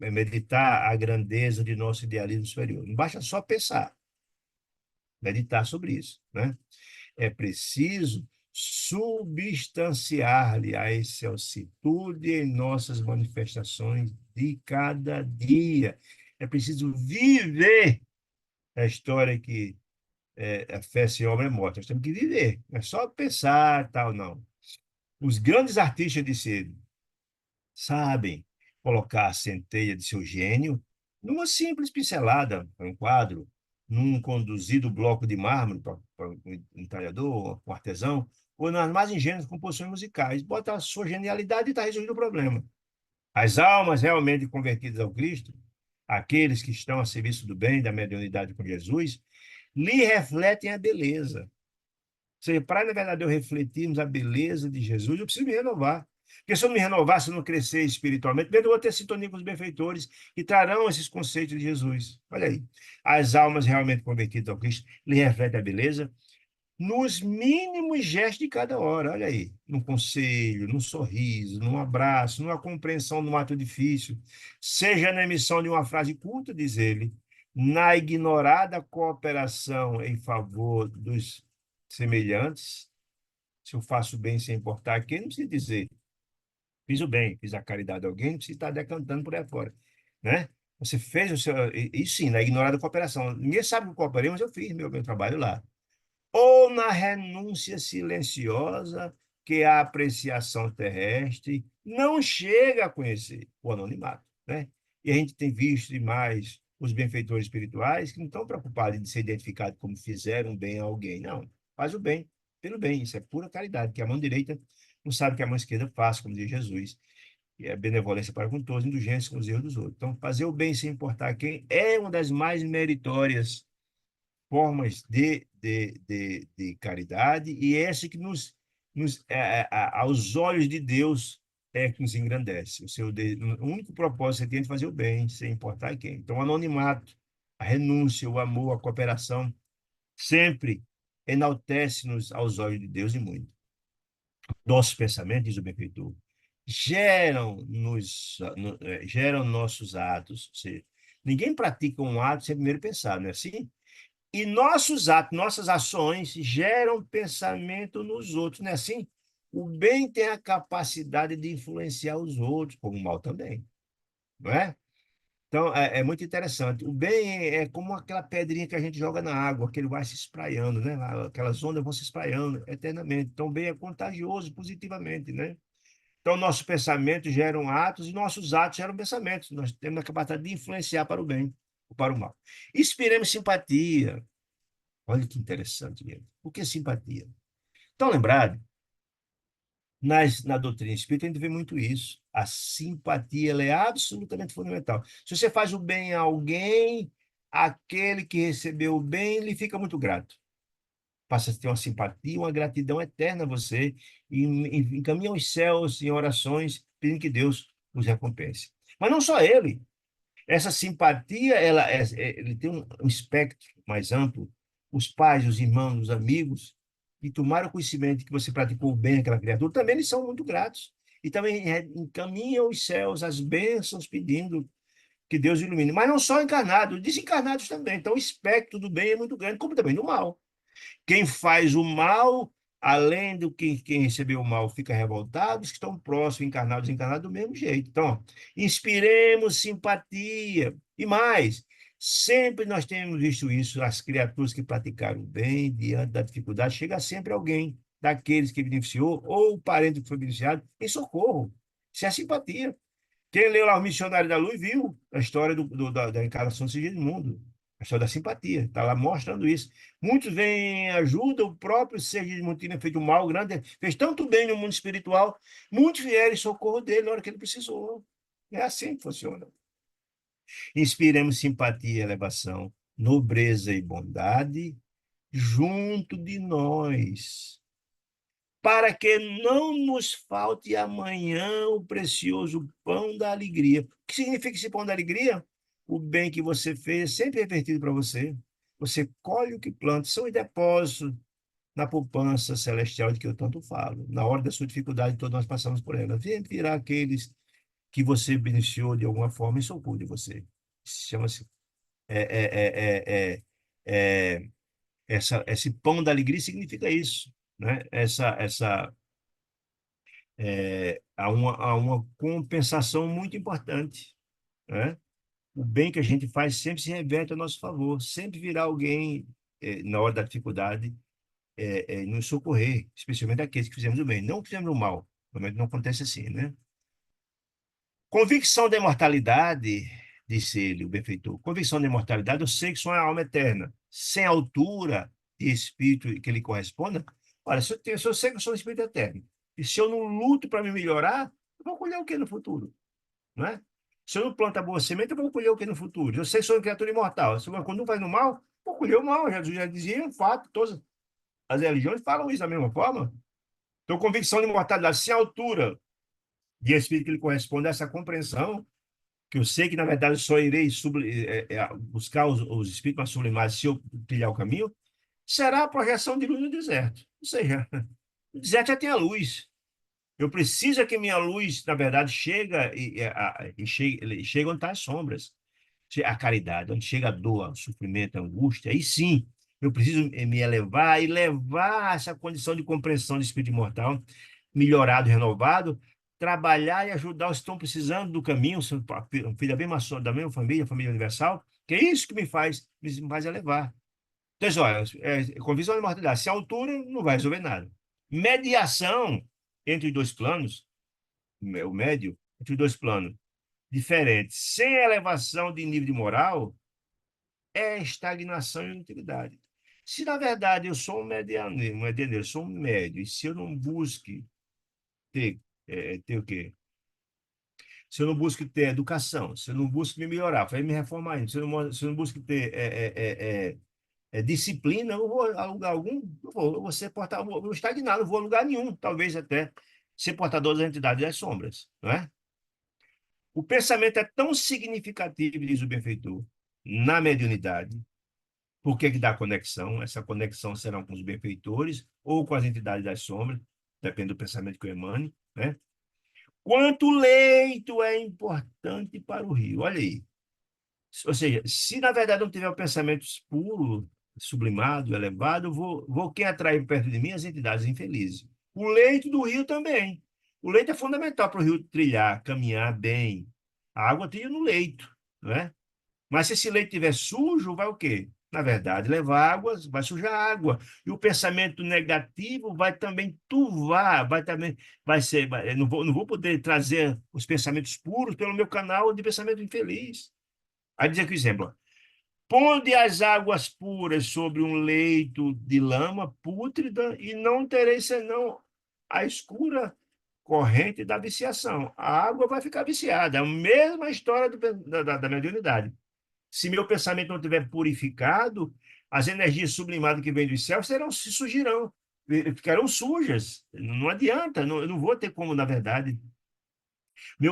meditar a grandeza de nosso idealismo superior. Não basta só pensar, meditar sobre isso, né? É preciso substanciar-lhe a excelsitude em nossas manifestações de cada dia. É preciso viver a história que a fé sem obra é morta. Nós temos que viver, não é só pensar, tal, não. Os grandes artistas de ser sabem colocar a centelha de seu gênio numa simples pincelada, para um quadro, num conduzido bloco de mármore para um talhador, um artesão, ou nas mais ingênuas composições musicais. Bota a sua genialidade e está resolvido o problema. As almas realmente convertidas ao Cristo, aqueles que estão a serviço do bem, da mediunidade com Jesus, lhe refletem a beleza. Ou seja, para, na verdade, eu refletirmos a beleza de Jesus, eu preciso me renovar. Porque se eu não me renovar, se eu não crescer espiritualmente, eu vou ter sintonia com os benfeitores que trarão esses conceitos de Jesus. Olha aí. As almas realmente convertidas ao Cristo lhe refletem a beleza nos mínimos gestos de cada hora. Olha aí. Num conselho, num sorriso, num abraço, numa compreensão de um ato difícil. Seja na emissão de uma frase culta, diz ele, na ignorada cooperação em favor dos semelhantes. Se eu faço bem sem importar a quem, não precisa dizer fiz o bem, fiz a caridade a alguém, não precisa estar decantando por aí fora, né? Você fez o seu... E sim, na ignorada cooperação. Ninguém sabe que eu cooperei, mas eu fiz meu trabalho lá. Ou na renúncia silenciosa que a apreciação terrestre não chega a conhecer, o anonimato, né? E a gente tem visto demais os benfeitores espirituais que não estão preocupados em ser identificados como fizeram bem a alguém, não. Faz o bem pelo bem, isso é pura caridade, que a mão direita não sabe que a mão esquerda faz, como diz Jesus. E é benevolência para com todos, indulgência com os erros dos outros. Então, fazer o bem sem importar quem é uma das mais meritórias formas de caridade, e essa que aos olhos de Deus, é que nos engrandece. O único propósito que você tem é de fazer o bem, sem importar quem. Então, o anonimato, a renúncia, o amor, a cooperação, sempre enaltece-nos aos olhos de Deus e muito. Nossos pensamentos, diz o benfeitor, geram nossos atos. Ou seja, ninguém pratica um ato sem primeiro pensar, não é assim? E nossos atos, nossas ações geram pensamento nos outros, não é assim? O bem tem a capacidade de influenciar os outros, como o mal também, não é? Então, é muito interessante. O bem é como aquela pedrinha que a gente joga na água, que ele vai se espraiando, né? Aquelas ondas vão se espraiando eternamente. Então, o bem é contagioso positivamente, né? Então, nossos pensamentos geram atos e nossos atos geram pensamentos. Nós temos a capacidade de influenciar para o bem ou para o mal. Inspiremos simpatia. Olha que interessante, gente. O que é simpatia? Estão lembrados? Na doutrina espírita, a gente vê muito isso. A simpatia, ela é absolutamente fundamental. Se você faz o bem a alguém, aquele que recebeu o bem, ele fica muito grato. Passa a ter uma simpatia, uma gratidão eterna a você e encaminha os céus em orações, pedindo que Deus os recompense. Mas não só ele. Essa simpatia, ele tem um espectro mais amplo. Os pais, os irmãos, os amigos, e tomaram conhecimento que você praticou o bem àquela criatura, também eles são muito gratos. E também encaminham os céus, as bênçãos, pedindo que Deus ilumine. Mas não só encarnados, desencarnados também. Então, o espectro do bem é muito grande, como também do mal. Quem faz o mal, além do que quem recebeu o mal fica revoltado, os que estão próximos, encarnados, encarnados do mesmo jeito. Então, inspiremos simpatia. E mais, sempre nós temos visto isso, as criaturas que praticaram o bem, diante da dificuldade, chega sempre alguém daqueles que beneficiou, ou o parente que foi beneficiado, em socorro. Isso é simpatia. Quem leu lá O Missionário da Luz viu a história da encarnação do Sigismundo, a história da simpatia, está lá mostrando isso. Muitos vêm ajuda, o próprio Sigismundo tinha feito um mal grande, fez tanto bem no mundo espiritual, muitos vieram em socorro dele na hora que ele precisou. É assim que funciona. Inspiremos simpatia e elevação, nobreza e bondade junto de nós, para que não nos falte amanhã o precioso pão da alegria. O que significa esse pão da alegria? O bem que você fez é sempre revertido para você. Você colhe o que planta, são em depósito na poupança celestial de que eu tanto falo. Na hora da sua dificuldade, todos nós passamos por ela. Vem virar aqueles que você beneficiou de alguma forma em socorro de você. Chama-se é, é, é, é, é, é, esse pão da alegria significa isso, né? Há uma compensação muito importante, né? O bem que a gente faz sempre se reverte a nosso favor, sempre virá alguém, na hora da dificuldade, nos socorrer, especialmente aqueles que fizemos o bem, não que fizemos o mal, normalmente não acontece assim, né? Convicção da imortalidade, disse ele, o benfeitor. Convicção da imortalidade, eu sei que sou uma alma eterna, sem altura de espírito que lhe corresponda. Olha, se eu sei que eu sou um espírito eterno, e se eu não luto para me melhorar, eu vou colher o que no futuro? Não é? Se eu não planto a boa semente, eu vou colher o que no futuro? Eu sei que sou uma criatura imortal. Se eu, quando um faz no mal, vou colher o mal. Jesus já dizia, é um fato. Todas as religiões falam isso da mesma forma. Então, convicção de imortalidade, sem altura de espírito que lhe corresponde a essa compreensão, que eu sei que, na verdade, só irei buscar os espíritos mais sublimados se eu trilhar o caminho, será a projeção de luz no deserto. Ou seja, o deserto já tem a luz. Eu preciso é que minha luz, na verdade, chega onde estão as sombras. A caridade, onde chega a dor, o sofrimento, a angústia, aí sim, eu preciso me elevar e levar essa condição de compreensão de espírito imortal, melhorado, renovado, trabalhar e ajudar os que estão precisando do caminho, filho da mesma família, família universal, que é isso que me faz elevar. Então, olha, com visão de mortalidade, sem altura, não vai resolver nada. Mediação entre os dois planos, o médio, entre os dois planos diferentes, sem elevação de nível de moral, é estagnação e inutilidade. Se, na verdade, eu sou um medianeiro, eu sou um médio, e se eu não busque ter o quê? Se eu não busco ter educação, se eu não busco me melhorar, fazer me reformar, se eu não busco ter disciplina, eu vou alugar algum, eu vou ser portador, vou estagnar, não vou a lugar nenhum, talvez até ser portador das entidades das sombras, não é? O pensamento é tão significativo, diz o benfeitor, na mediunidade, por que que dá conexão? Essa conexão será com os benfeitores ou com as entidades das sombras, depende do pensamento que eu emane, né? Quanto leito é importante para o rio. Olha aí. Ou seja, se na verdade não tiver o pensamento puro, sublimado, elevado, vou quem atrair perto de mim as entidades infelizes. O leito do rio também. O leito é fundamental para o rio trilhar, caminhar bem. A água trilha no leito, não é? Mas se esse leite estiver sujo, vai o quê? Na verdade, levar água, vai sujar a água. E o pensamento negativo vai também turvar, eu não vou poder trazer os pensamentos puros pelo meu canal de pensamento infeliz. Aí diz aqui o exemplo: ponde as águas puras sobre um leito de lama pútrida e não terei senão a escura corrente da viciação. A água vai ficar viciada. É a mesma história da mediunidade. Se meu pensamento não estiver purificado, as energias sublimadas que vêm do céu se surgirão, ficarão sujas. Não adianta, eu não vou ter como, na verdade.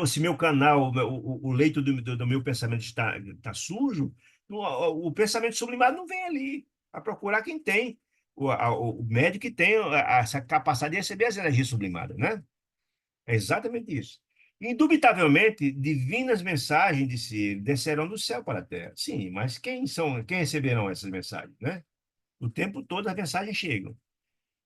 Se meu canal, o leito do meu pensamento está sujo, o pensamento sublimado não vem ali a procurar quem tem. o médium que tem essa capacidade de receber as energias sublimadas, né? É exatamente isso. Indubitavelmente, divinas mensagens de si descerão do céu para a terra. Sim, mas quem receberão essas mensagens, né? O tempo todo as mensagens chegam.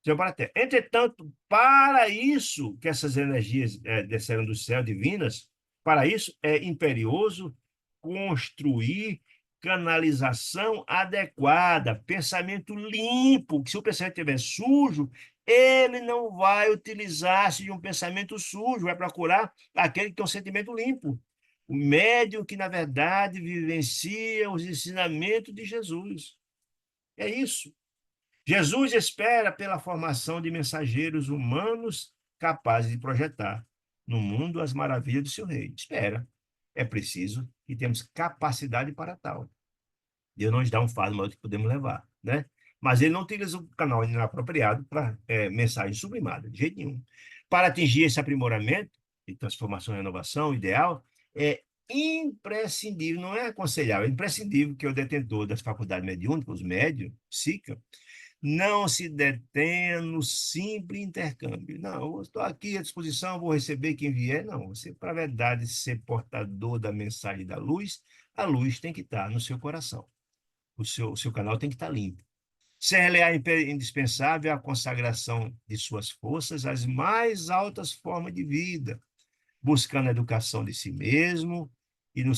Céu para a terra. Entretanto, para isso que essas energias desceram do céu divinas, para isso é imperioso construir canalização adequada, pensamento limpo, que se o pensamento estiver sujo, ele não vai utilizar-se de um pensamento sujo, vai procurar aquele que tem um sentimento limpo. O médium que, na verdade, vivencia os ensinamentos de Jesus. É isso. Jesus espera pela formação de mensageiros humanos capazes de projetar no mundo as maravilhas do seu reino. Espera. É preciso que temos capacidade para tal. Deus não nos dá um fardo maior do que podemos levar, né? Mas ele não utiliza o canal inapropriado para mensagem sublimada, de jeito nenhum. Para atingir esse aprimoramento e transformação e renovação ideal, é imprescindível, não é aconselhável, é imprescindível que o detentor das faculdades mediúnicas, os médios, psíquicos, não se detenha no simples intercâmbio. Não, eu estou aqui à disposição, vou receber quem vier. Não, você, para a verdade, ser portador da mensagem da luz, a luz tem que estar no seu coração. O seu canal tem que estar limpo. Ser leal é indispensável a consagração de suas forças às mais altas formas de vida, buscando a educação de si mesmo e no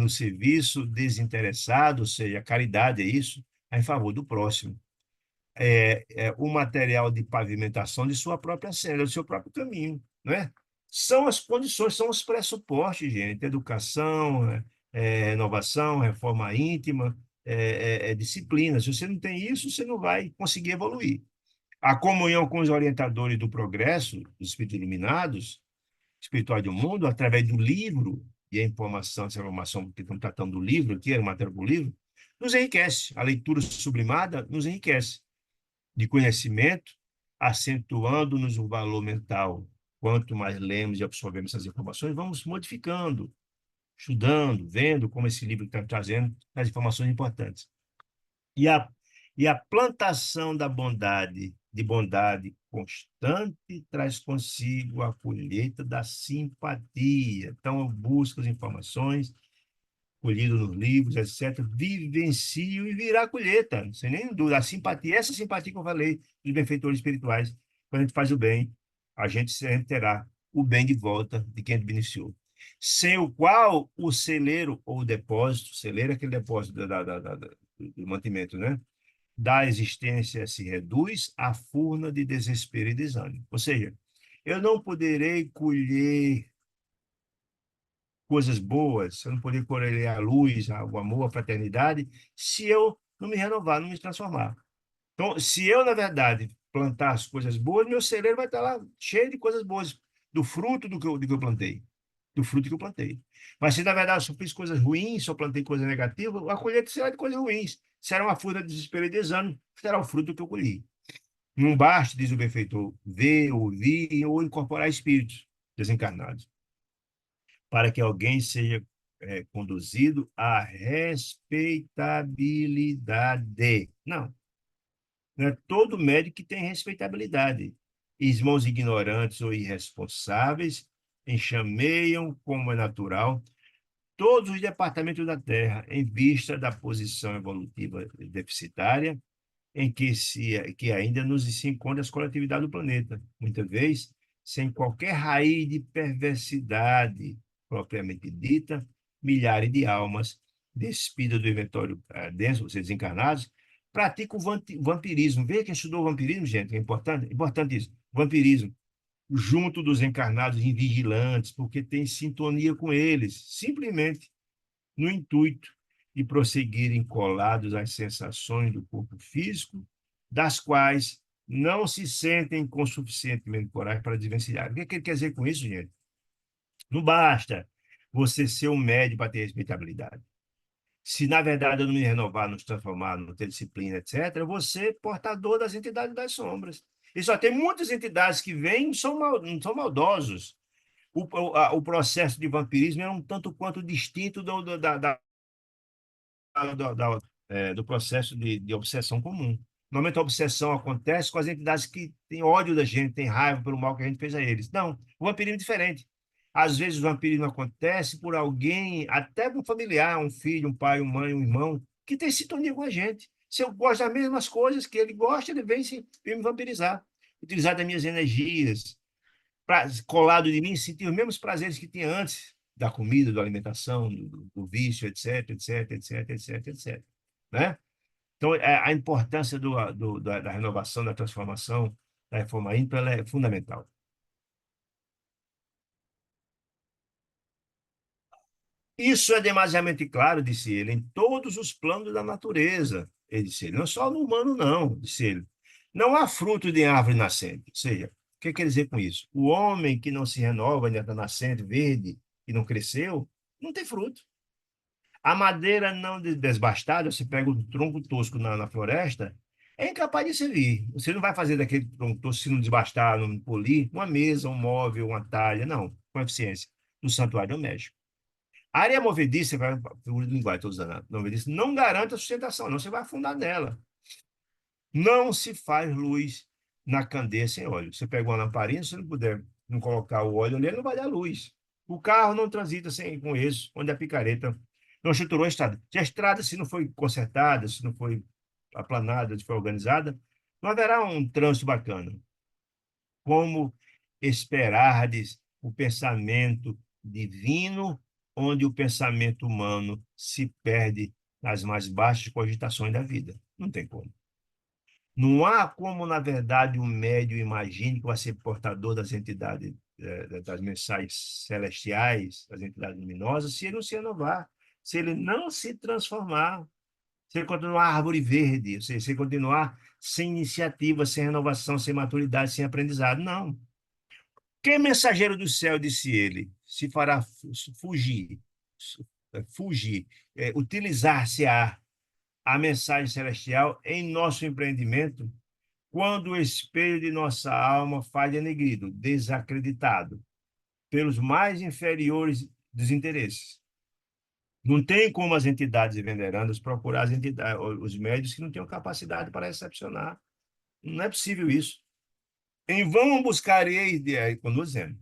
serviço desinteressado, ou seja, a caridade é isso, em favor do próximo o material de pavimentação de sua própria senda, do seu próprio caminho, né? São as condições, são os pressupostos, gente. Educação, renovação, reforma íntima, disciplina. Se você não tem isso, você não vai conseguir evoluir. A comunhão com os orientadores do progresso, os espíritos iluminados, espiritual do mundo, através do livro e a informação, essa informação que estamos tratando do livro aqui, a matéria do livro, nos enriquece. A leitura sublimada nos enriquece de conhecimento, acentuando-nos o valor mental. Quanto mais lemos e absorvemos essas informações, vamos modificando, estudando, vendo como esse livro está trazendo as informações importantes. E a, e a plantação da bondade, de bondade constante, traz consigo a colheita da simpatia. Então, eu busco as informações, colhido nos livros, etc., vivencio e virá colheita, sem nem dúvida. A simpatia, essa simpatia que eu falei dos benfeitores espirituais, quando a gente faz o bem, a gente sempre terá o bem de volta de quem beneficiou. Sem o qual o celeiro ou o depósito, celeiro é aquele depósito do mantimento, né? Da existência se reduz à furna de desespero e desânimo. Ou seja, eu não poderei colher coisas boas, se eu não poder colher a luz, o amor, a fraternidade, se eu não me renovar, não me transformar. Então, se eu, na verdade, plantar as coisas boas, meu celeiro vai estar lá cheio de coisas boas, do fruto do que eu plantei, do fruto que eu plantei. Mas se, na verdade, eu só fiz coisas ruins, só plantei coisas negativas, a colheita será de coisas ruins. Será uma fruta de desespero e desânimo, será o fruto que eu colhi. Não basta, diz o benfeitor, ver, ouvir ou incorporar espíritos desencarnados para que alguém seja conduzido à respeitabilidade. Não, não é todo médico que tem respeitabilidade. Irmãos ignorantes ou irresponsáveis enxameiam, como é natural, todos os departamentos da Terra em vista da posição evolutiva deficitária em que ainda nos se encontra as coletividades do planeta, muitas vezes sem qualquer raiz de perversidade propriamente dita, milhares de almas despidas do inventório denso, ou seja, desencarnados, praticam o vampirismo. Veja quem estudou o vampirismo, gente, é importante isso. Vampirismo, junto dos encarnados invigilantes, porque tem sintonia com eles, simplesmente no intuito de prosseguirem colados às sensações do corpo físico, das quais não se sentem com suficientemente coragem para desvencilhar. O que ele quer dizer com isso, gente? Não basta você ser um médium para ter respeitabilidade. Se, na verdade, eu não me renovar, não se transformar, não ter disciplina, etc., eu vou ser portador das entidades das sombras. E só tem muitas entidades que vêm e não são maldosos. O processo de vampirismo é um tanto quanto distinto do processo de obsessão comum. Normalmente a obsessão acontece com as entidades que têm ódio da gente, têm raiva pelo mal que a gente fez a eles. Não, o vampirismo é diferente. Às vezes o vampirismo acontece por alguém, até um familiar, um filho, um pai, uma mãe, um irmão, que tem sintonia com a gente. Se eu gosto das mesmas coisas que ele gosta, ele vem me vampirizar, utilizar das minhas energias, colado de mim, sentir os mesmos prazeres que tinha antes da comida, da alimentação, do vício, etc, etc, etc, etc, etc. Né? Então, a importância da renovação, da transformação, da reforma ímpar, ela é fundamental. Isso é demasiadamente claro, disse ele, em todos os planos da natureza, ele disse ele, não só no humano, não, disse ele. Não há fruto de árvore nascente. Ou seja, o que quer dizer com isso? O homem que não se renova, ainda está nascente, verde, e não cresceu, não tem fruto. A madeira não desbastada, você pega um tronco tosco na floresta, é incapaz de servir. Você não vai fazer daquele tronco tosco se não desbastar, não polir, uma mesa, um móvel, uma talha, não, com eficiência, no santuário doméstico. A área movediça, figura de linguagem, estou usando, movediça, não garante a sustentação, não, você vai afundar nela. Não se faz luz na candeia sem óleo. Você pega uma lamparina, se não puder não colocar o óleo ali, não vai dar luz. O carro não transita sem com isso, onde a picareta não estruturou a estrada. Se a estrada, se não foi consertada, se não foi aplanada, se foi organizada, não haverá um trânsito bacana. Como esperardes o pensamento divino, onde o pensamento humano se perde nas mais baixas cogitações da vida? Não tem como. Não há como, na verdade, o médium imagine que vai ser portador das entidades, das mensagens celestiais, das entidades luminosas, se ele não se renovar, se ele não se transformar, se ele continuar árvore verde, se ele continuar sem iniciativa, sem renovação, sem maturidade, sem aprendizado. Não. Quem mensageiro do céu, disse ele, se fará fugir, fugir, utilizar-se-á a mensagem celestial em nosso empreendimento quando o espelho de nossa alma faz denegrido, desacreditado, pelos mais inferiores dos interesses. Não tem como as entidades venerandas procurar as entidades, os médios que não tenham capacidade para recepcionar. Não é possível isso. Em vão buscarei, continua dizendo,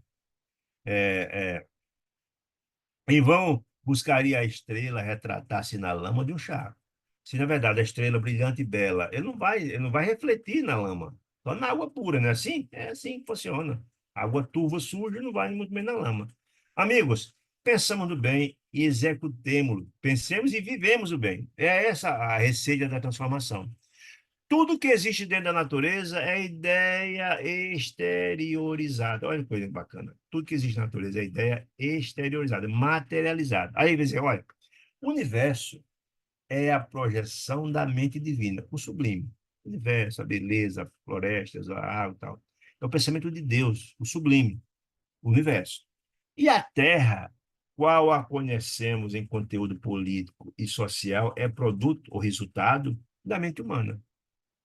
em vão buscaria a estrela retratar-se na lama de um charco. Se na verdade a estrela brilhante e bela, ele não vai refletir na lama, só na água pura, não é assim? É assim que funciona. Água turva, suja, não vai muito bem na lama. Amigos, pensamos no bem e executemos-lo. Pensemos e vivemos o bem. É essa a receita da transformação. Tudo que existe dentro da natureza é ideia exteriorizada. Olha que coisa bacana. Tudo que existe na natureza é ideia exteriorizada, materializada. Aí você olha, o universo é a projeção da mente divina, o sublime. O universo, a beleza, a florestas, a água e tal. É o pensamento de Deus, o sublime, o universo. E a Terra, qual a conhecemos em conteúdo político e social, é produto ou resultado da mente humana.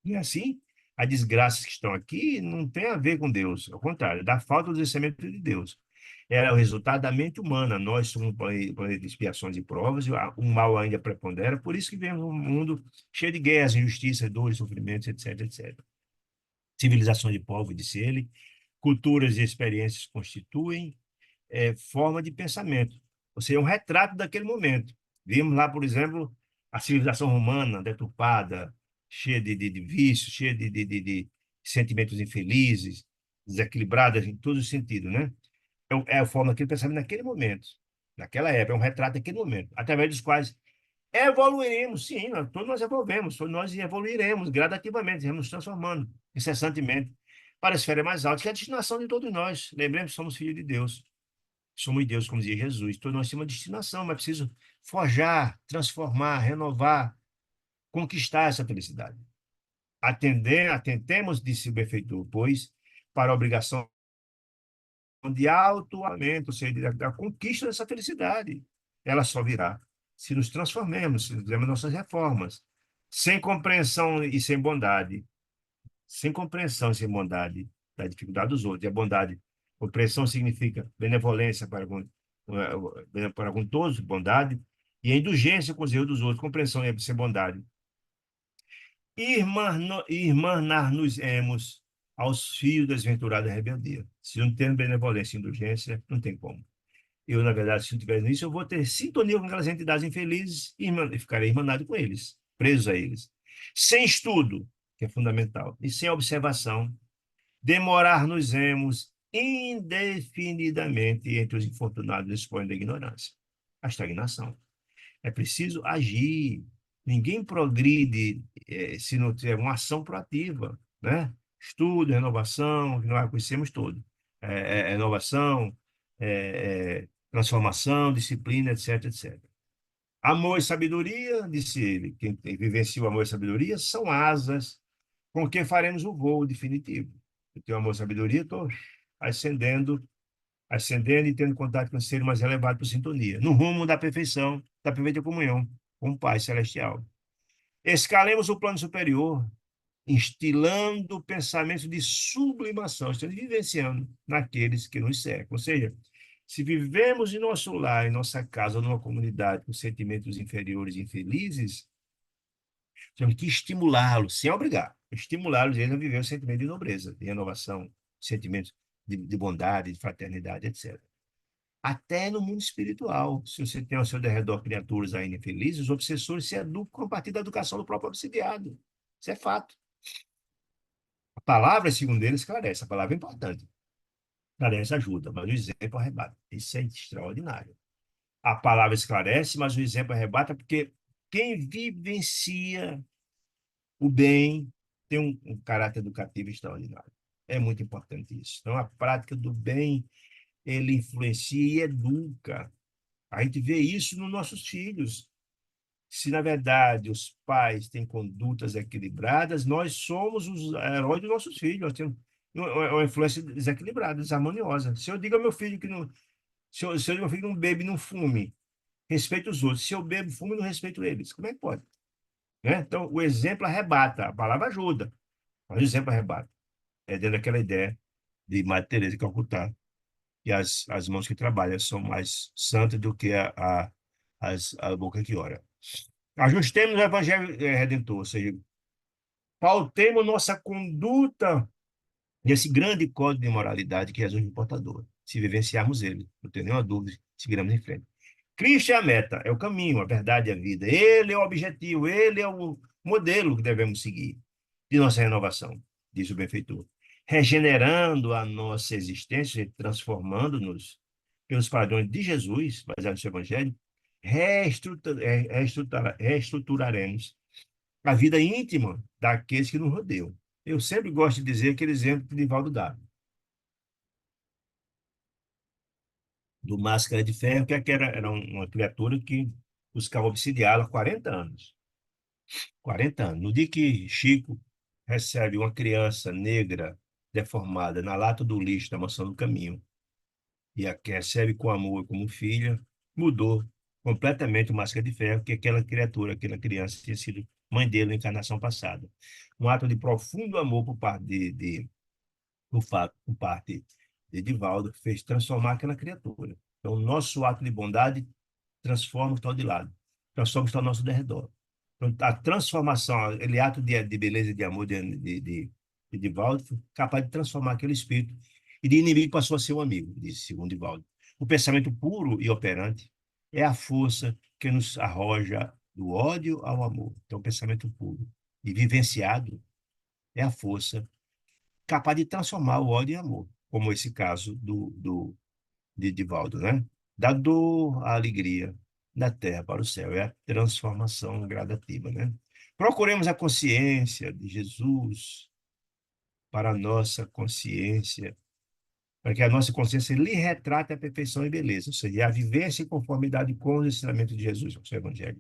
E assim, as desgraças que estão aqui não tem a ver com Deus, ao contrário, da falta do conhecimento de Deus. É o resultado da mente humana. Nós somos um planeta de expiações e provas, e o mal ainda prepondera, por isso que vemos um mundo cheio de guerras, injustiças, dores, sofrimentos, etc, etc. Civilização de povos, disse ele, culturas e experiências constituem forma de pensamento, ou seja, um retrato daquele momento. Vimos lá, por exemplo, a civilização romana deturpada, cheia de vícios, cheia de sentimentos infelizes, desequilibradas em todos os sentidos, né? É a forma que ele pensava naquele momento, naquela época, é um retrato daquele momento, através dos quais evoluiremos, sim, todos nós evolvemos, todos nós evoluiremos gradativamente, iremos nos transformando incessantemente para a esfera mais alta, que é a destinação de todos nós. Lembremos que somos filhos de Deus. Somos Deus, como dizia Jesus. Então, nós temos uma destinação, mas é preciso forjar, transformar, renovar, conquistar essa felicidade. Atentemos, disse o benfeitor, pois, para a obrigação de autoamento, ou seja, da conquista dessa felicidade. Ela só virá se nos transformemos, se fizermos nossas reformas. Sem compreensão e sem bondade, sem compreensão e sem bondade da dificuldade dos outros. E a bondade, compreensão significa benevolência para com todos, bondade, e a indulgência com os erros dos outros, compreensão e sem bondade. Irmanar-nos-emos aos fios desventurada rebeldia. Se não tem benevolência e indulgência, não tem como. Eu, na verdade, se não tiver nisso, eu vou ter sintonia com aquelas entidades infelizes e ficarei irmanado com eles, preso a eles. Sem estudo, que é fundamental, e sem observação, demorar-nos-emos indefinidamente entre os infortunados expondo da ignorância. A estagnação. É preciso agir. Ninguém progride se não tiver uma ação proativa, né? Estudo, renovação, que nós conhecemos todo. Inovação, transformação, disciplina, etc, etc. Amor e sabedoria, disse ele, quem vivencia o amor e sabedoria, são asas com que faremos o voo definitivo. Eu tenho amor e sabedoria, estou ascendendo, ascendendo e tendo contato com o ser mais elevado por sintonia, no rumo da perfeição, da perfeita comunhão com o Pai Celestial. Escalemos o plano superior, instilando pensamentos de sublimação, estamos vivenciando naqueles que nos cercam. Ou seja, se vivemos em nosso lar, em nossa casa, numa comunidade com sentimentos inferiores e infelizes, temos que estimulá-los, sem obrigar, estimulá-los a viver o sentimento de nobreza, de renovação, sentimentos de bondade, de fraternidade, etc. Até no mundo espiritual. Se você tem ao seu redor criaturas ainda infelizes, os obsessores se educam a partir da educação do próprio obsidiado. Isso é fato. A palavra, segundo ele, esclarece. A palavra é importante. Esclarece, ajuda, mas o exemplo arrebata. Isso é extraordinário. A palavra esclarece, mas o exemplo arrebata porque quem vivencia o bem tem um caráter educativo extraordinário. É muito importante isso. Então, a prática do bem, ele influencia e educa. A gente vê isso nos nossos filhos. Se, na verdade, os pais têm condutas equilibradas, nós somos os heróis dos nossos filhos. Nós temos uma influência desequilibrada, desarmoniosa. Se eu digo ao meu filho que não. Se eu digo ao meu filho que não bebe, não fume, respeito os outros. Se eu bebo, fumo, não respeito eles. Como é que pode? Né? Então, o exemplo arrebata. A palavra ajuda, mas o exemplo arrebata. É dentro daquela ideia de Madre Teresa de Calcutá, que as mãos que trabalham são mais santas do que a boca que ora. Ajustemos o Evangelho Redentor, ou seja, pautemos nossa conduta nesse grande código de moralidade que é Jesus é o portador. Se vivenciarmos ele, não tenho nenhuma dúvida, seguiremos em frente. Cristo é a meta, é o caminho, a verdade e a vida. Ele é o objetivo, ele é o modelo que devemos seguir de nossa renovação, diz o benfeitor. Regenerando a nossa existência, transformando-nos pelos padrões de Jesus, baseado no seu evangelho, reestruturaremos a vida íntima daqueles que nos rodeiam. Eu sempre gosto de dizer aquele exemplo que Divaldo dá, do Máscara de Ferro, que era uma criatura que buscava obsidiá-la há 40 anos. 40 anos. No dia que Chico recebe uma criança negra deformada na lata do lixo da Mansão do Caminho e a que recebe com amor como filha, mudou completamente o Máscara de Ferro, que aquela criatura, aquela criança tinha sido mãe dele na encarnação passada. Um ato de profundo amor por parte por parte de Divaldo, que fez transformar aquela criatura. Então, o nosso ato de bondade transforma o que está de lado, transforma o que está ao nosso derredor. Então, a transformação, aquele ato de beleza e de amor de Divaldo, foi capaz de transformar aquele espírito e de inimigo passou a ser um amigo, disse segundo Divaldo. O pensamento puro e operante é a força que nos arroja do ódio ao amor. Então, o pensamento puro e vivenciado é a força capaz de transformar o ódio em amor, como esse caso de Divaldo, né? Da dor à alegria, da terra para o céu. É a transformação gradativa, né? Procuremos a consciência de Jesus para a nossa consciência, para que a nossa consciência lhe retrate a perfeição e beleza, ou seja, a vivência em conformidade com os ensinamentos de Jesus, com o seu evangelho.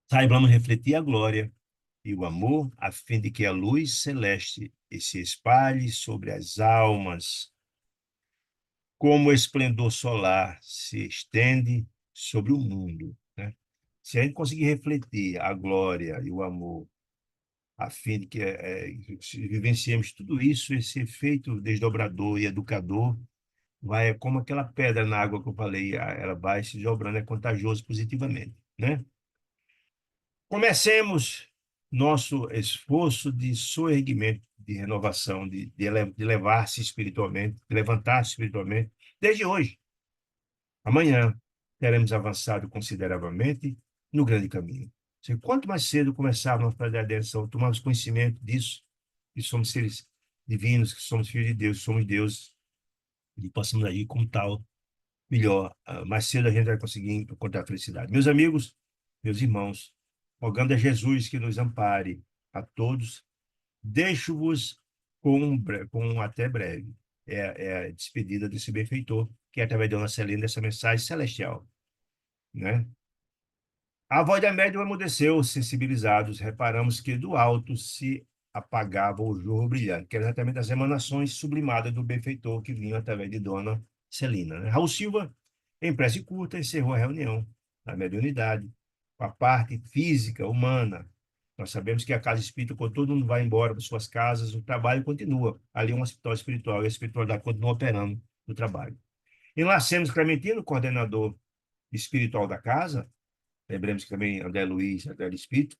Saibamos refletir a glória e o amor, a fim de que a luz celeste se espalhe sobre as almas, como o esplendor solar se estende sobre o mundo, né? Se a gente conseguir refletir a glória e o amor, a fim de que vivenciemos tudo isso, esse efeito desdobrador e educador, vai como aquela pedra na água que eu falei, ela vai se dobrando, é contagioso positivamente, né? Comecemos nosso esforço de soerguimento, de renovação, de levar-se espiritualmente, de levantar-se espiritualmente, desde hoje. Amanhã teremos avançado consideravelmente no grande caminho. Quanto mais cedo começarmos a fazer a atenção, tomarmos conhecimento disso, que somos seres divinos, que somos filhos de Deus, que somos Deus, e possamos agir como tal, melhor, mais cedo a gente vai conseguir encontrar a felicidade. Meus amigos, meus irmãos, rogando a Jesus que nos ampare a todos, deixo-vos com um até breve. É a despedida desse benfeitor, que é através da nossa Celina, dessa mensagem celestial, né? A voz da médium emudeceu, sensibilizados, reparamos que do alto se apagava o jorro brilhante, que era exatamente as emanações sublimadas do benfeitor que vinham através de Dona Celina, né? Raul Silva, em prece curta, encerrou a reunião da mediunidade, com a parte física, humana. Nós sabemos que a casa espírita, quando todo mundo vai embora para suas casas, o trabalho continua. Ali é um hospital espiritual, e a espiritualidade continua operando no trabalho. E Lacemos Clementino, coordenador espiritual da casa, lembremos que também André Luiz, André do Espírito,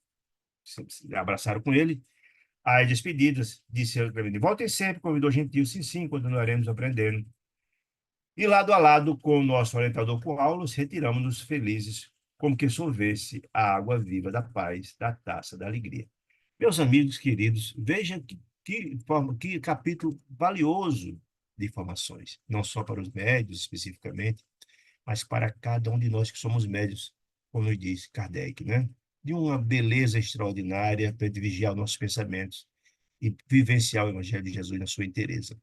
se abraçaram com ele. As despedidas, disse ele para mim, voltem sempre, convidou gentil, sim, sim, continuaremos aprendendo. E lado a lado com o nosso orientador Paulo, retiramos-nos felizes, como que sorvesse a água viva da paz, da taça da alegria. Meus amigos queridos, vejam que capítulo valioso de informações, não só para os médios especificamente, mas para cada um de nós que somos médios, como diz Kardec, né? De uma beleza extraordinária para vigiar nossos pensamentos e vivenciar o Evangelho de Jesus na sua inteireza.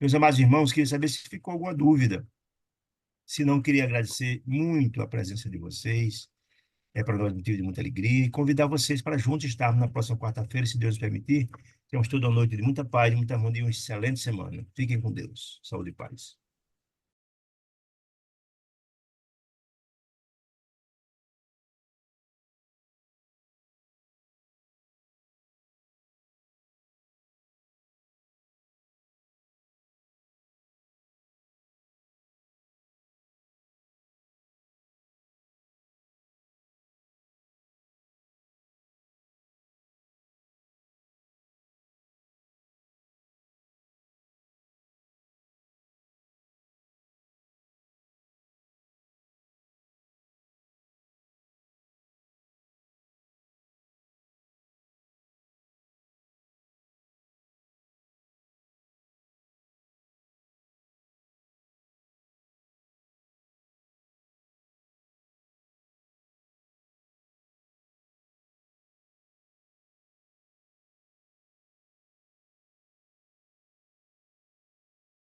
Meus amados irmãos, queria saber se ficou alguma dúvida. Se não, queria agradecer muito a presença de vocês. É para nós motivo de muita alegria e convidar vocês para juntos estarmos na próxima quarta-feira, se Deus permitir. Temos toda a noite de muita paz, de muita harmonia e uma excelente semana. Fiquem com Deus. Saúde e paz.